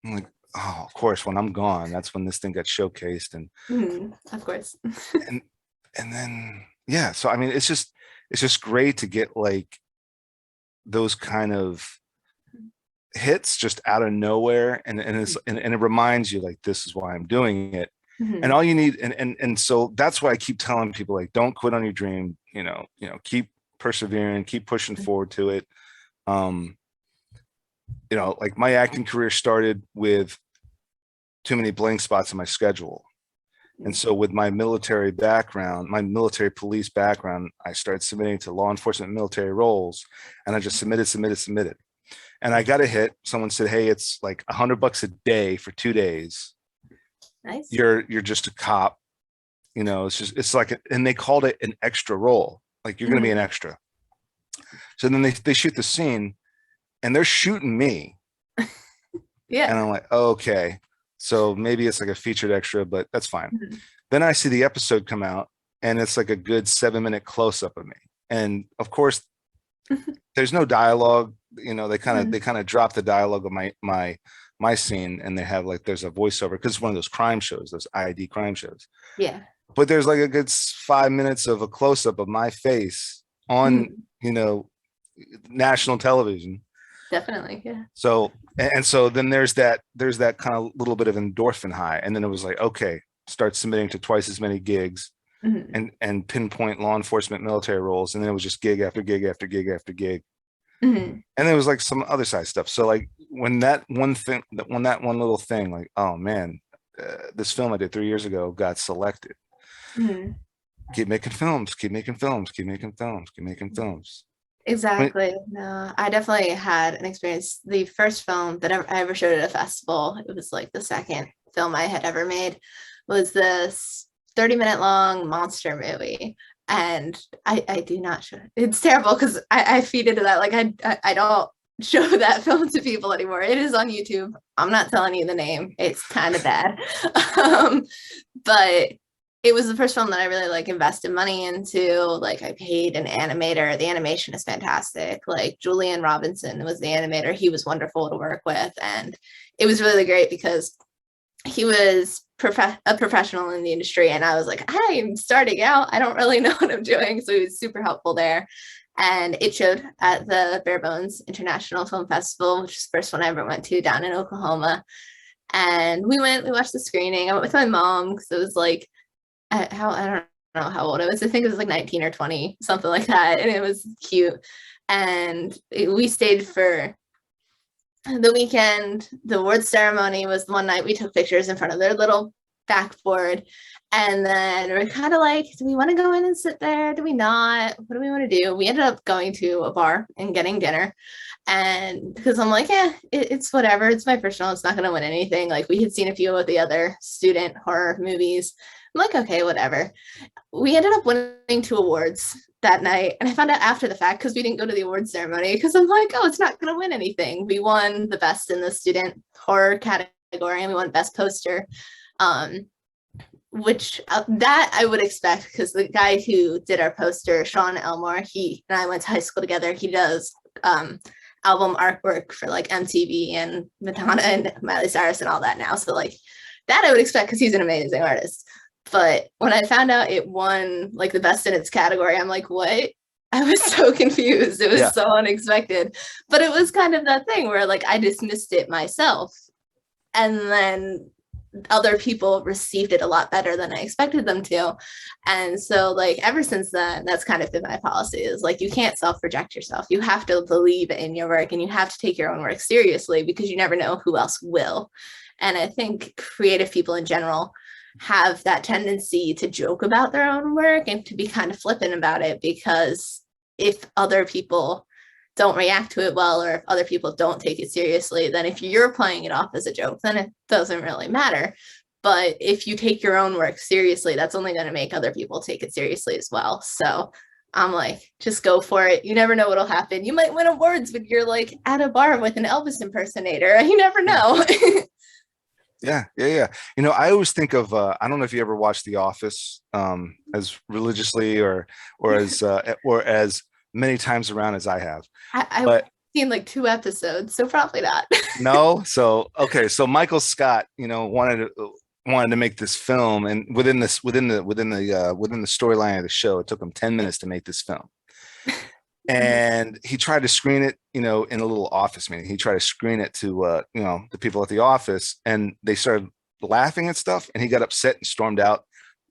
like, oh, of course, when I'm gone, that's when this thing got showcased, and Mhm. Of course. and and then yeah. So I mean, it's just great to get like those kind of hits just out of nowhere, and it reminds you, like, this is why I'm doing it. And Mhm. all you need, and so that's why I keep telling people, like, don't quit on your dream, keep persevering, keep pushing forward to it. um like, my acting career started with too many blank spots in my schedule. And so with my military background, my military police background, I started submitting to law enforcement military roles, and I just submitted. And I got a hit. Someone said, hey, it's like $100 a day for 2 days. Nice. You're just a cop. It's like, and they called it an extra role. Like, you're going to be an Mhm. extra. So then they shoot the scene, and they're shooting me. And Yeah. I'm like, okay, so maybe it's like a featured extra, but that's fine. Mhm. Then I see the episode come out, and it's like a good 7-minute close up of me. And of course, there's no dialogue. They kind of drop the dialogue of my scene, and they have, like, there's a voiceover, because it's one of those crime shows, those ID crime shows. Yeah. But there's like a good 5 minutes of a close up of my face on, Mhm. national television. Definitely. Yeah. So, and so then there's that kind of little bit of endorphin high, and then it was like, okay, start submitting to twice as many gigs, Mhm. and pinpoint law enforcement military roles, and then it was just gig after gig after gig after gig. Mhm. And there was like some other side stuff. So, like, when that one little thing, like, oh man, this film I did 3 years ago got selected. Mhm. Keep making films, keep making films, keep making films, keep making films. Exactly. No, I definitely had an experience. The first film that I ever showed at a festival, it was like the second film I had ever made, was this 30-minute long monster movie. And I do not show it's terrible because I feed into that. Like I don't show that film to people anymore. It is on YouTube. I'm not telling you the name. It's kind of bad. um, but it was the first film that I really like invested money into. Like I paid an animator. The animation is fantastic. Like Julian Robinson was the animator. He was wonderful to work with. And it was really great because he was a professional in the industry. And I was like, I'm starting out. I don't really know what I'm doing. So he was super helpful there. And it showed at the Bare Bones International Film Festival, which is the first one I ever went to down in Oklahoma. And we watched the screening. I went with my mom because it was like, I don't know how old I was. I think it was like 19 or 20, something like that. And it was cute. And we stayed for the weekend. The award ceremony was the one night we took pictures in front of their little backboard. And then we're kind of like, do we want to go in and sit there? Do we not? What do we want to do? We ended up going to a bar and getting dinner. And because I'm like, yeah, it's whatever. It's my first film. It's not going to win anything. Like we had seen a few of the other student horror movies. I'm like, okay, whatever. We ended up winning 2 awards that night. And I found out after the fact because we didn't go to the awards ceremony because I'm like, oh, it's not going to win anything. We won the best in the student horror category and we won best poster. Which that I would expect because the guy who did our poster, Sean Elmore, he and I went to high school together. He does album artwork for like MTV and Madonna and Miley Cyrus and all that now. So like that I would expect because he's an amazing artist. But when I found out it won like the best in its category, I'm like, what? I was so confused. It was so unexpected. But it was kind of that thing where like I dismissed it myself. And then other people received it a lot better than I expected them to. And so like ever since then, that's kind of been my policy is like you can't self-reject yourself. You have to believe in your work and you have to take your own work seriously because you never know who else will. And I think creative people in general have that tendency to joke about their own work and to be kind of flippant about it because if other people don't react to it well or if other people don't take it seriously, then if you're playing it off as a joke, then it doesn't really matter. But if you take your own work seriously, that's only going to make other people take it seriously as well. So I'm like, just go for it. You never know what'll happen. You might win awards when you're like at a bar with an Elvis impersonator. You never know. Yeah. You know, I always think of I don't know if you ever watched The Office as religiously or as many times around as I have. I've But seen like 2 episodes, so probably not. no, so okay, so Michael Scott, you know, wanted to make this film, and within the storyline of the show, it took him 10 minutes to make this film. And he tried to screen it, you know, in a little office meeting. He tried to screen it to you know, the people at the office, and they started laughing and stuff, and he got upset and stormed out,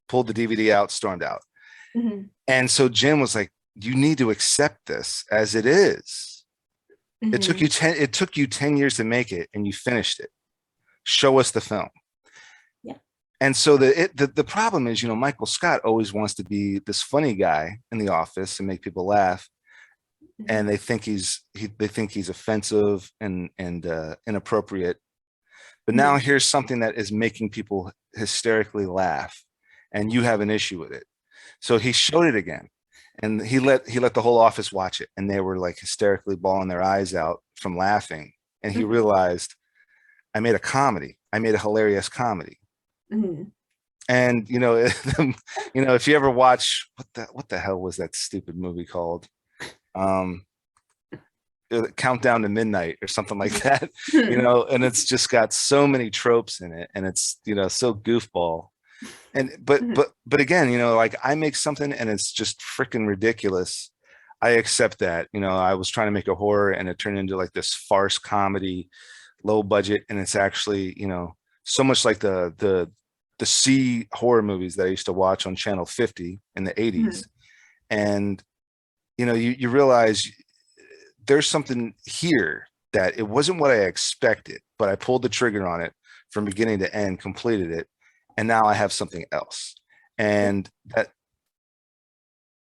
pulled the DVD out, stormed out. Mm-hmm. And so Jim was like, you need to accept this as it is. Mm-hmm. It took you 10 years to make it and you finished it. Show us the film. Yeah. And so the problem is, you know, Michael Scott always wants to be this funny guy in the office and make people laugh. Mm-hmm. And they think he's offensive and inappropriate. But now here's something that is making people hysterically laugh, and you have an issue with it. So he showed it again, and he let the whole office watch it, and they were like hysterically bawling their eyes out from laughing. And he realized, I made a comedy. I made a hilarious comedy. Mm-hmm. And you know, you know, if you ever watch what the hell was that stupid movie called? Countdown to Midnight or something like that, you know, and it's just got so many tropes in it, and it's, you know, so goofball. And but again, you know, like I make something and it's just freaking ridiculous, I accept that. You know, I was trying to make a horror and it turned into like this farce comedy, low budget, and it's actually, you know, so much like the C horror movies that I used to watch on Channel 50 in the 80s. And you know, you realize there's something here that it wasn't what I expected, but I pulled the trigger on it from beginning to end, completed it, and now I have something else. And that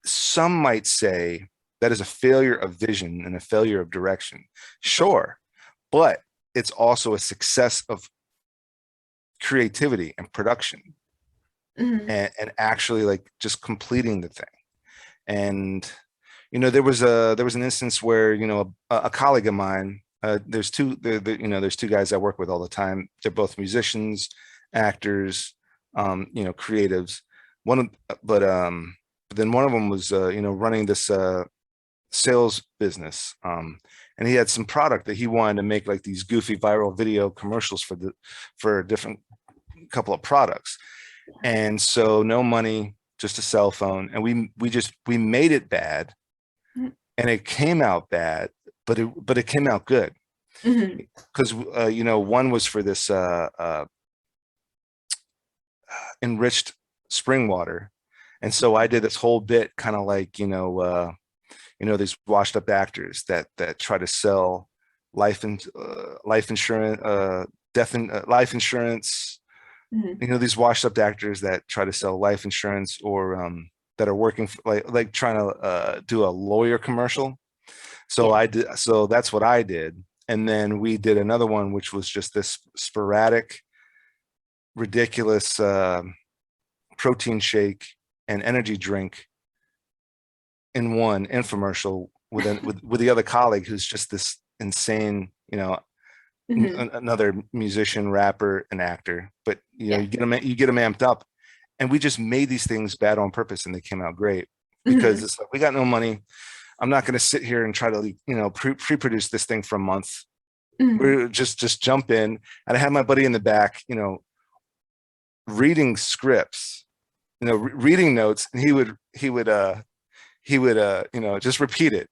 some might say That is a failure of vision and a failure of direction. Sure, but it's also a success of creativity and production, and actually like just completing the thing. And there was an instance where a colleague of mine, there's two guys I work with all the time. They're both musicians, actors, creatives. But then one of them was running this sales business, and he had some product that he wanted to make, like these goofy viral video commercials for a different couple of products. And so no money, just a cell phone, and we made it bad, and it came out bad, but it came out good, because one was for this enriched spring water, and so I did this whole bit, kind of like these washed up actors that try to sell life insurance, life insurance. These washed up actors that try to sell life insurance, or that are working for, like trying to do a lawyer commercial. So so that's what I did. And then we did another one, which was just this sporadic, ridiculous protein shake and energy drink in one infomercial with the other colleague, who's just this insane, another musician, rapper, and actor. But you get them amped up, and we just made these things bad on purpose, and they came out great, because it's like, we got no money. I'm not going to sit here and try to pre-produce this thing for a month. We're just jump in. And I had my buddy in the back, reading scripts, reading notes, and he would just repeat it.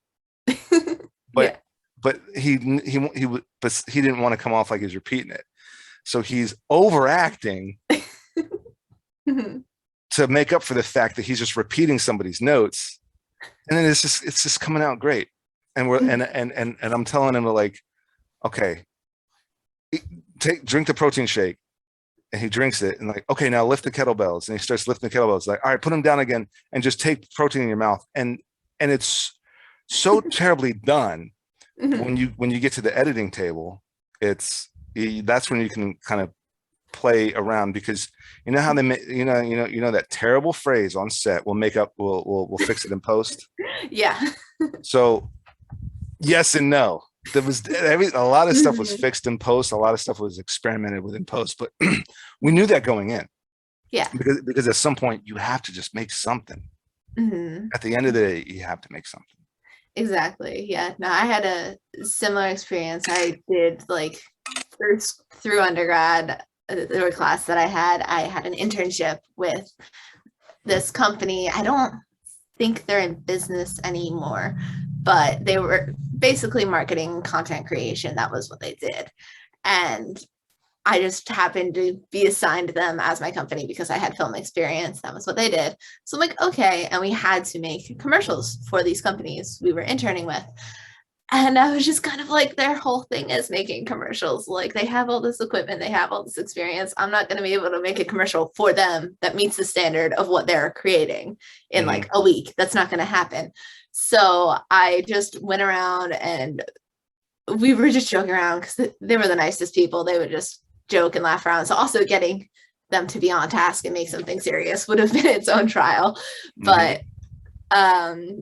But he didn't want to come off like he's repeating it, so he's overacting to make up for the fact that he's just repeating somebody's notes, and then it's just coming out great. And we're and I'm telling him, like, okay, drink the protein shake, and he drinks it, and like, okay, now lift the kettlebells, and he starts lifting the kettlebells, like, all right, put them down again, and just take protein in your mouth, and it's so terribly done. When you get to the editing table, that's when you can kind of play around, because how they make, that terrible phrase on set, we'll fix it in post. Yeah. So yes and no. There was a lot of stuff was fixed in post, a lot of stuff was experimented with in post, but we knew that going in. Yeah. Because at some point you have to just make something. At the end of the day, you have to make something. Exactly. Yeah. No, I had a similar experience. I did, like, through undergrad, the class that I had an internship with this company. I don't think they're in business anymore, but they were basically marketing, content creation. That was what they did. And I just happened to be assigned them as my company because I had film experience. That was what they did. So I'm like, okay. And we had to make commercials for these companies we were interning with. And I was just kind of like, their whole thing is making commercials. Like, they have all this equipment, they have all this experience. I'm not going to be able to make a commercial for them that meets the standard of what they're creating in like a week. That's not going to happen. So I just went around, and we were just joking around, because they were the nicest people. They would just joke and laugh around. So also getting them to be on task and make something serious would have been its own trial. But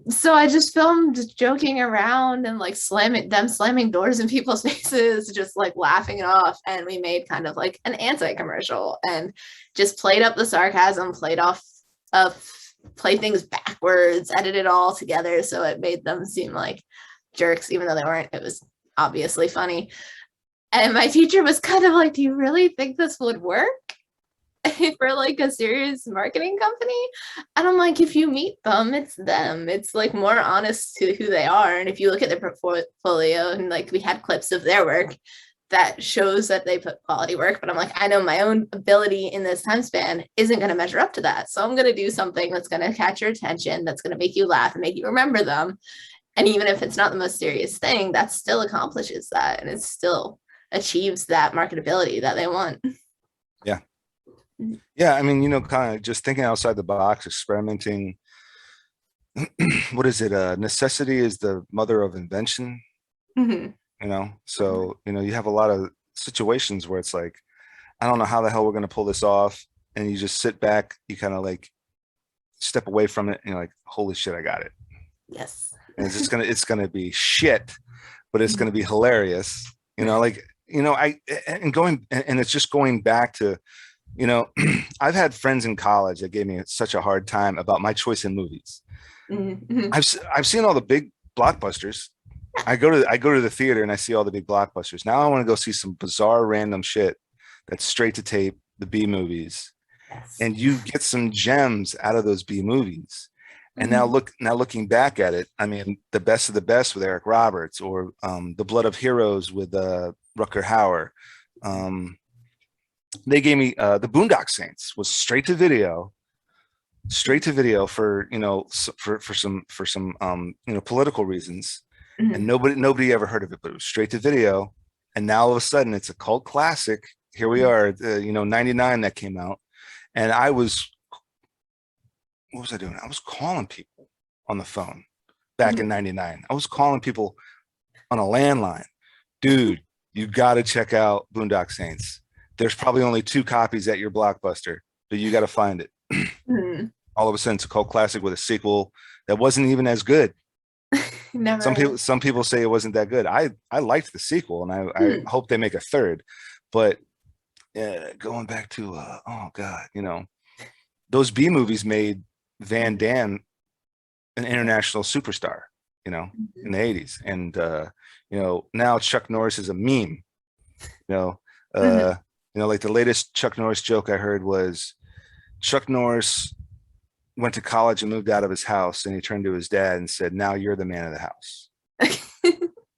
so I just filmed joking around and like slamming doors in people's faces, just like laughing it off. And we made kind of like an anti-commercial, and just played up the sarcasm, played things backwards, edited it all together, so it made them seem like jerks, even though they weren't. It was obviously funny. And my teacher was kind of like, do you really think this would work for like a serious marketing company? And I'm like, if you meet them, it's them. It's like more honest to who they are. And if you look at their portfolio, and like we had clips of their work that shows that they put quality work, but I'm like, I know my own ability in this time span isn't going to measure up to that. So I'm going to do something that's going to catch your attention, that's going to make you laugh and make you remember them. And even if it's not the most serious thing, that still accomplishes that. And it still achieves that marketability that they want. Yeah. I mean, kind of just thinking outside the box, experimenting, what is it? Necessity is the mother of invention, Mhm. you know? So, you have a lot of situations where it's like, I don't know how the hell we're going to pull this off. And you just sit back, you kind of like step away from it and you're like, holy shit, I got it. Yes. And it's going to be shit, but it's Mhm. going to be hilarious. Like, and going, and it's just going back to, I've had friends in college that gave me such a hard time about my choice in movies. Mhm. I've seen all the big blockbusters. I go to the theater and I see all the big blockbusters. Now I want to go see some bizarre random shit that's straight to tape, the B movies, Yes. and you get some gems out of those B movies. And Mhm. now looking back at it, I mean, the best of the best with Eric Roberts, or The Blood of Heroes with Rutger Hauer. Um, they gave me the Boondock Saints was straight to video for for some political reasons, and Mhm. nobody ever heard of it, but it was straight to video, and now all of a sudden it's a cult classic. Here we Mhm. are, 99 that came out, and I was what was I doing? I was calling people on the phone back in Mhm. 99. I was calling people on a landline. Dude, you got to check out Boondock Saints. There's probably only 2 copies at your Blockbuster, but you got to find it. Mhm. All of a sudden it's a cult classic with a sequel that wasn't even as good. Never Some heard people of. some people say it wasn't that good. I liked the sequel, and I Mhm. hope they make a third. But going back to oh god, those B movies made Van Mhm. Damme an Yeah. international superstar, in Mhm. the 80s. And now Chuck Norris is a meme. You know, Mhm. uh, like the latest Chuck Norris joke I heard was Chuck Norris went to college and moved out of his house, and he turned to his dad and said, "Now you're the man of the house."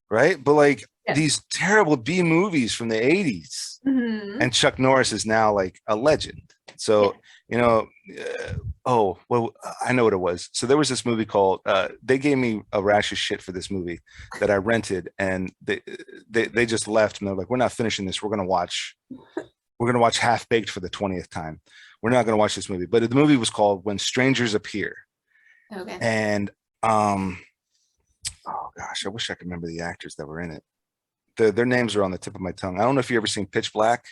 Right? But like Yeah. these terrible B movies from the 80s, Mhm. and Chuck Norris is now like a legend. Yeah. So, you know, oh, well, I know what it was. So there was this movie called, they gave me a rash of shit for this movie that I rented, and they just left, and they're like, we're not finishing this. We're going to watch Half Baked for the 20th time. We're not going to watch this movie. But the movie was called When Strangers Appear. Okay. And, um, oh gosh, I wish I could remember the actors that were in it. Their names are on the tip of my tongue. I don't know if you ever seen Pitch Black,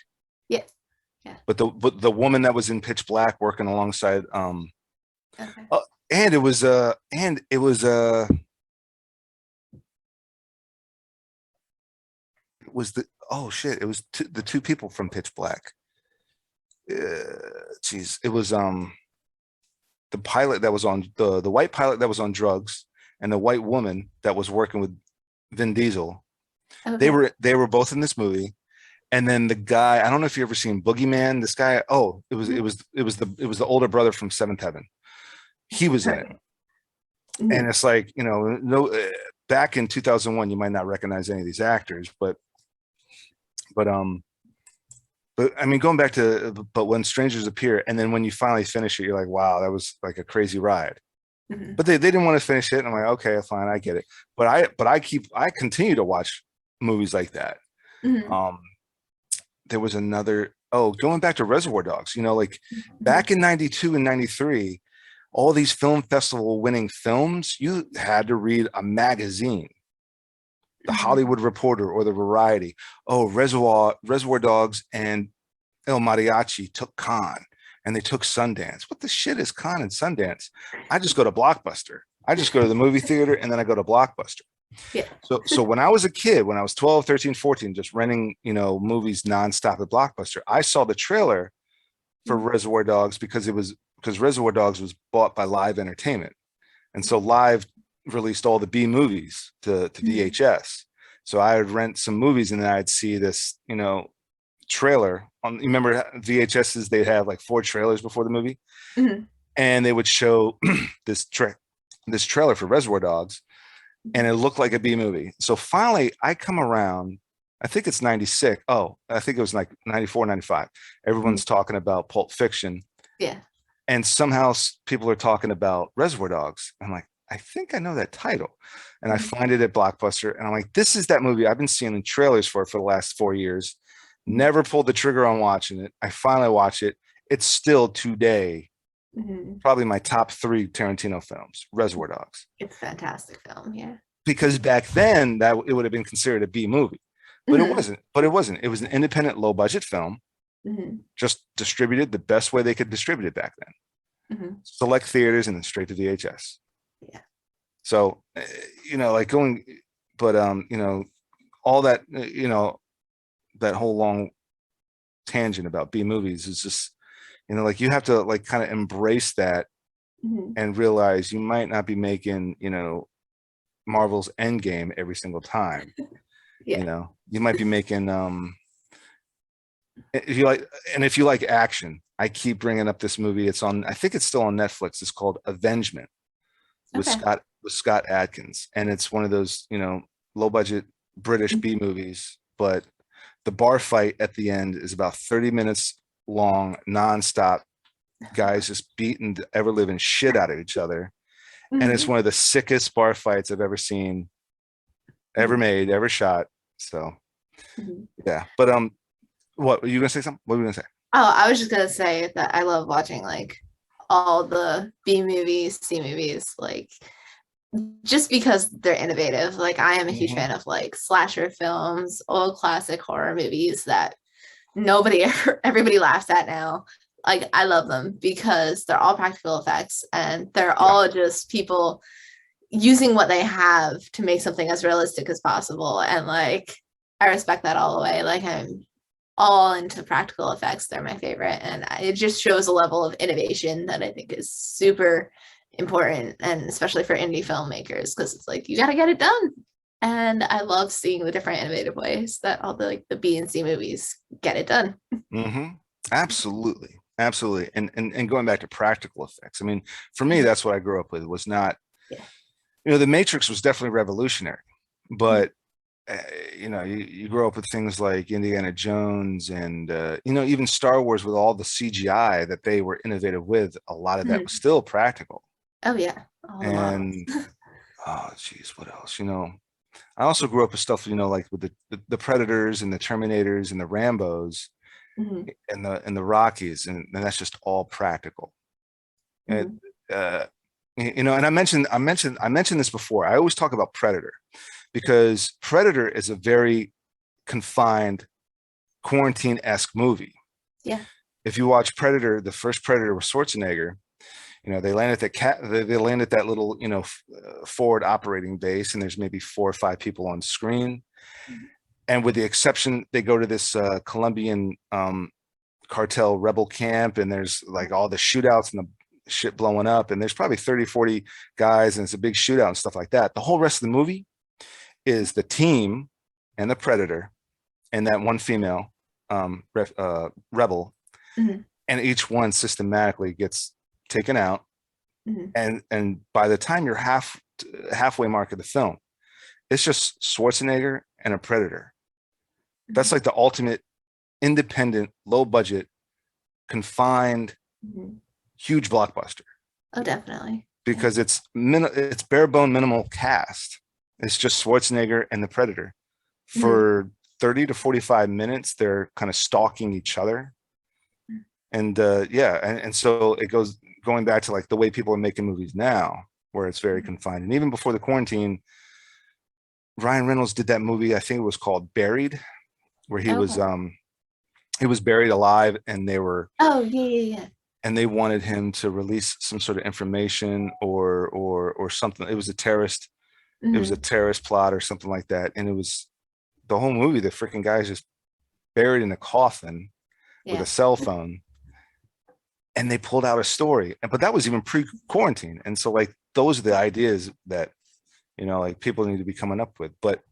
Yeah. Yeah. but the woman that was in Pitch Black working alongside Okay. uh, it was the oh shit, it was the 2 people from Pitch Black. Jeez, it was the pilot that was on the white pilot that was on drugs, and the white woman that was working with Vin Diesel. They Okay. were they were both in this movie. And then the guy, I don't know if you ever seen Boogeyman. This guy, oh, it was the older brother from Seventh Heaven. He was in it, Okay. and Mhm. it's like, no, back in 2001, you might not recognize any of these actors, but I mean, going back to, but when strangers appear, and then when you finally finish it, you're like, wow, that was like a crazy ride. Mhm. But they didn't want to finish it, and I'm like, okay, fine, I get it. But I continue to watch movies like that. Mhm. Um, there was another, oh, going back to Reservoir Dogs, like Mhm. back in 92 and 93, all these film festival winning films, you had to read a magazine, the Mhm. Hollywood Reporter or the Variety. Oh, Reservoir Dogs and El Mariachi took Cannes, and they took Sundance. What the shit is Cannes and Sundance? I just go to Blockbuster. I just go to the movie theater, and then I go to Blockbuster. Yeah. So when I was a kid, when I was 12, 13, 14, just renting, movies nonstop at Blockbuster, I saw the trailer for Mhm. Reservoir Dogs because Reservoir Dogs was bought by Live Entertainment. And so Live released all the B movies to Mhm. VHS. So I would rent some movies, and then I'd see this, trailer on. You remember VHSs? They'd have like 4 trailers before the movie, Mhm. and they would show this trailer for Reservoir Dogs, and it looked like a B movie. So finally, I come around. I think it's 96. Oh, I think it was like 94, 95. Mhm. Everyone's talking about Pulp Fiction, Yeah. and somehow people are talking about Reservoir Dogs. I'm like, I think I know that title. And I Mhm. find it at Blockbuster, and I'm like, this is that movie I've been seeing in trailers for the last 4 years. Mhm. Never pulled the trigger on watching it. I finally watch it. It's still today Probably my top three Tarantino films, Reservoir Dogs. It's a fantastic film. Yeah. Because back then that it would have been considered a B movie, but it Hmm. wasn't. But it wasn't. It was an independent, low budget film, Hmm. just distributed the best way they could distribute it back then. Hmm. Select theaters and then straight to VHS. Yeah. So, like going, but all that, that whole long tangent about B movies is just, like you have to like kind of embrace that Hmm. and realize you might not be making, Marvel's Endgame every single time. Yeah. You might be making if you like, and if you like action, I keep bringing up this movie. It's on, I think it's still on Netflix. It's called Avengement with Okay. Scott Adkins, and it's one of those low budget British B Mhm. movies. But the bar fight at the end is about 30 minutes long, nonstop. Guys just beating the ever living shit out of each other, and it's Mhm. one of the sickest bar fights I've ever seen, ever Mhm. made, ever shot. So Mhm. yeah, but what were you gonna say? Something? What were you gonna say? Oh, I was just gonna say that I love watching like all the B movies, C movies, like just because they're innovative. Like I am a huge Hmm. fan of like slasher films, old classic horror movies that nobody ever everybody laughs at now. Like I love them because they're all practical effects and they're Yeah. all just people using what they have to make something as realistic as possible. And like I respect that all the way. Like I'm all into practical effects. They're my favorite. And it just shows a level of innovation that I think is super important. And especially for indie filmmakers, because it's like you got to get it done. And I love seeing the different innovative ways that all the like the B and C movies get it done. Hmm. Absolutely. Absolutely. And going back to practical effects, I mean, for me, that's what I grew up with, was not, Yeah. the Matrix was definitely revolutionary, but uh, you grow up with things like Indiana Jones and even Star Wars, with all the CGI that they were innovative with. A lot of that was Mhm. still practical. Oh yeah, all the models. And oh geez, what else? I also grew up with stuff, like with the Predators and the Terminators and the Rambos Mhm. and the Rockies, and that's just all practical. And Mhm. uh, and I mentioned this before. I always talk about Predator because Predator is a very confined, quarantine-esque movie. Yeah. If you watch Predator, the first Predator with Schwarzenegger, they land at they land at that little forward operating base, and there's maybe 4 or 5 people on screen. And with the exception, they go to this Colombian cartel rebel camp, and there's like all the shootouts and the shit blowing up, and there's probably 30, 40 guys, and it's a big shootout and stuff like that. The whole rest of the movie is the team and the Predator and that one female rebel, Mhm. and each one systematically gets taken out. Mhm. And by the time you're halfway mark of the film, it's just Schwarzenegger and a Predator. That's Mhm. like the ultimate independent, low budget, confined, Mhm. huge blockbuster, Oh, definitely. Yeah. because it's bare bone minimal cast. It's just Schwarzenegger and the Predator. Mhm. For 30 to 45 minutes, they're kind of stalking each other. And yeah, and so it goes going back to like the way people are making movies now, where it's very confined. And even before the quarantine, Ryan Reynolds did that movie, I think it was called Buried, where Okay. he was buried alive, and Oh, yeah, yeah, yeah. they wanted him to release some sort of information or something. It was a Mhm. terrorist plot or something like that. And it was the whole movie, the freaking guy's just buried in a coffin with a Yeah. cell phone, and they pulled out a story. But that was even pre-quarantine. And so like those are the ideas that like people need to be coming up with. But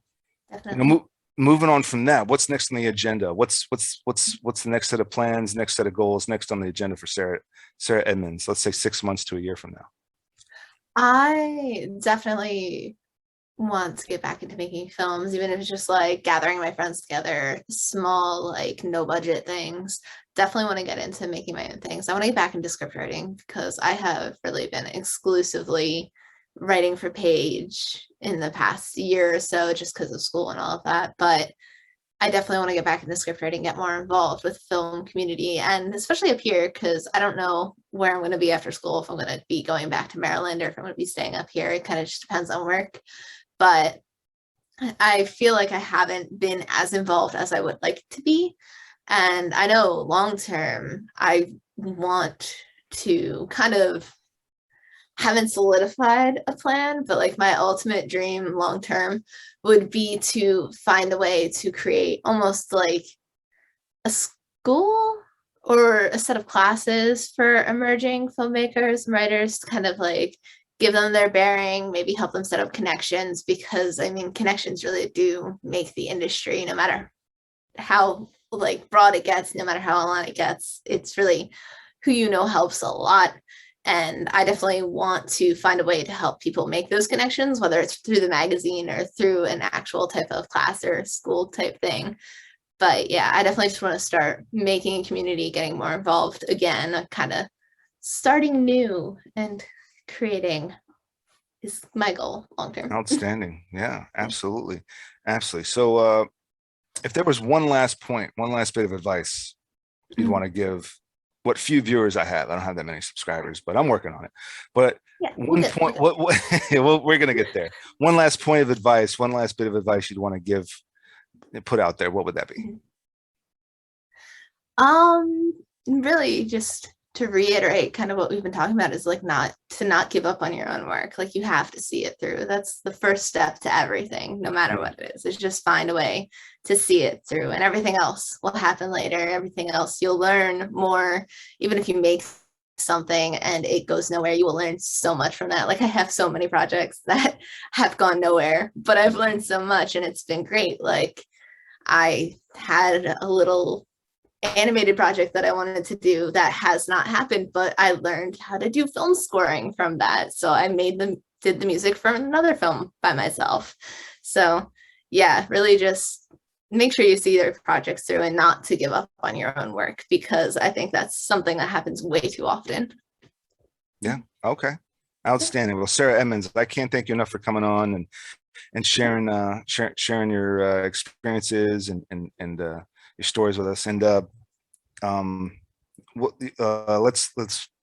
you know, Definitely. moving on from that, what's next on the agenda? What's the next set of plans, next set of goals, next on the agenda for Sarah Edmonds? Let's say 6 months to a year from now. I definitely want to get back into making films, even if it's just like gathering my friends together, small, like no budget things. Definitely want to get into making my own things. I want to get back into script writing because I have really been exclusively writing for page in the past year or so just because of school and all of that. But I definitely want to get back into script writing, get more involved with film community, and especially up here, because I don't know where I'm going to be after school, if I'm going to be going back to Maryland or if I'm going to be staying up here. It kind of just depends on work. But I feel like I haven't been as involved as I would like to be. And I know long term, I want to kind of haven't solidified a plan, but like my ultimate dream long term would be to find a way to create almost like a school or a set of classes for emerging filmmakers and writers to kind of like give them their bearing, maybe help them set up connections, because I mean connections really do make the industry, no matter how like broad it gets, no matter how online it gets. It's really who you know helps a lot. And I definitely want to find a way to help people make those connections, whether it's through the magazine or through an actual type of class or school type thing. But yeah, I definitely just want to start making a community, getting more involved again, kind of starting new and creating is my goal long term. Outstanding. Yeah, absolutely. Absolutely. So if there was one last point, one last bit of advice you'd want to give what few viewers I have, I don't have that many subscribers, but I'm working on it. But Yeah, one point, what well, we're gonna get there. One last point of advice, one last bit of advice you'd want to give, put out there, what would that be? Really just to reiterate kind of what we've been talking about is like not give up on your own work. Like you have to see it through. That's the first step to everything, no matter what it is just find a way to see it through, and everything else will happen later. Everything else you'll learn more. Even if you make something and it goes nowhere, you will learn so much from that. Like I have so many projects that have gone nowhere, but I've learned so much and it's been great. Like I had a little animated project that I wanted to do that has not happened, but I learned how to do film scoring from that. So I did the music for another film by myself. So yeah, really just make sure you see their projects through and not to give up on your own work, because I think that's something that happens way too often. Yeah. Okay. Outstanding. Well, Sarah Edmonds, I can't thank you enough for coming on and sharing sharing your experiences and your stories with us. And let's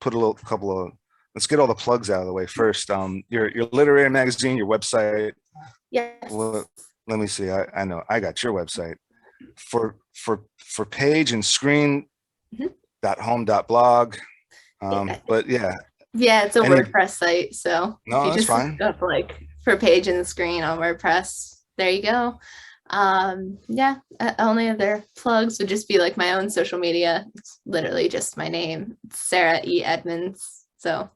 put a little couple of let's get all the plugs out of the way first. Your literary magazine, your website. Yes. Well, let me see. I know I got your website for page and screen .home.blog. But yeah. Yeah, it's a WordPress site. So no, if you that's just fine. look up like for page and screen on WordPress, there you go. Yeah, only other plugs would just be like my own social media. It's literally just my name, Sarah E. Edmonds. So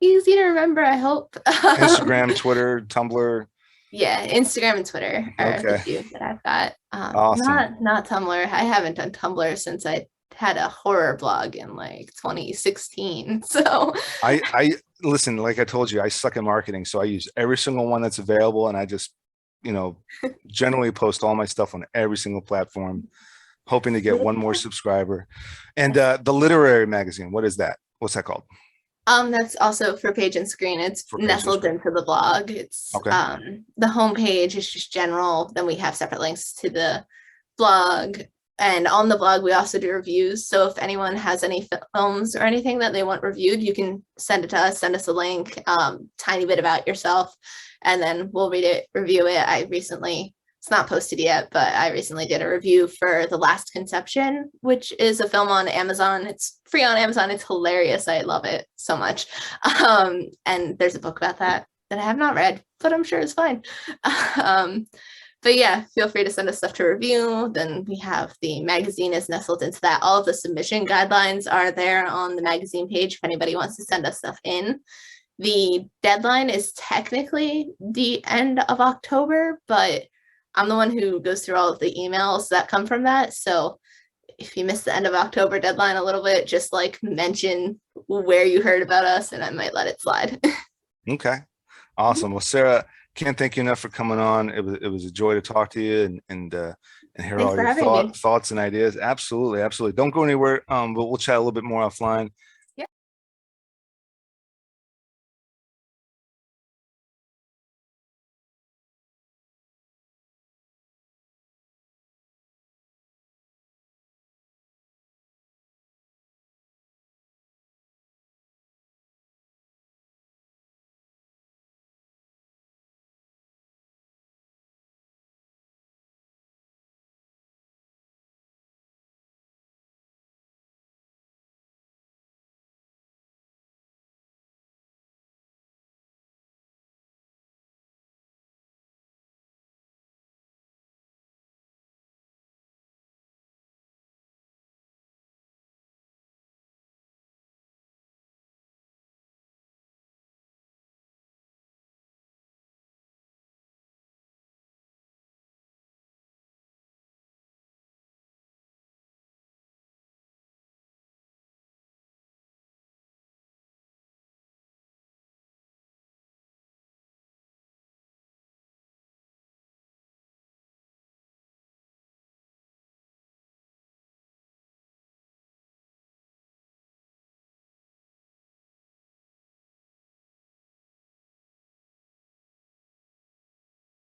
easy to remember, I hope. Instagram, Twitter, Tumblr. Yeah, Instagram and Twitter are the two that I've got. Awesome. Not Tumblr. I haven't done Tumblr since I had a horror blog in like 2016. So I listen, like I told you, I suck at marketing, so I use every single one that's available, and I just generally post all my stuff on every single platform, hoping to get one more subscriber. And the literary magazine, what is that? What's that called? That's also for page and screen. It's nestled into the blog. It's okay. The homepage is just general. Then we have separate links to the blog. And on the blog, we also do reviews. So if anyone has any films or anything that they want reviewed, you can send it to us, send us a link, tiny bit about yourself, and then we'll read it, review it. It's not posted yet, but I recently did a review for The Last Conception, which is a film on Amazon. It's free on Amazon. It's hilarious. I love it so much. And there's a book about that I have not read, but I'm sure it's fine. But yeah, feel free to send us stuff to review. Then we have the magazine is nestled into that. All of the submission guidelines are there on the magazine page if anybody wants to send us stuff in. The deadline is technically the end of October, but I'm the one who goes through all of the emails that come from that. So if you miss the end of October deadline a little bit, just like mention where you heard about us and I might let it slide. Okay. Awesome. Well, Sarah, can't thank you enough for coming on. It was a joy to talk to you and hear all your thoughts and ideas. Absolutely. Don't go anywhere. But we'll chat a little bit more offline.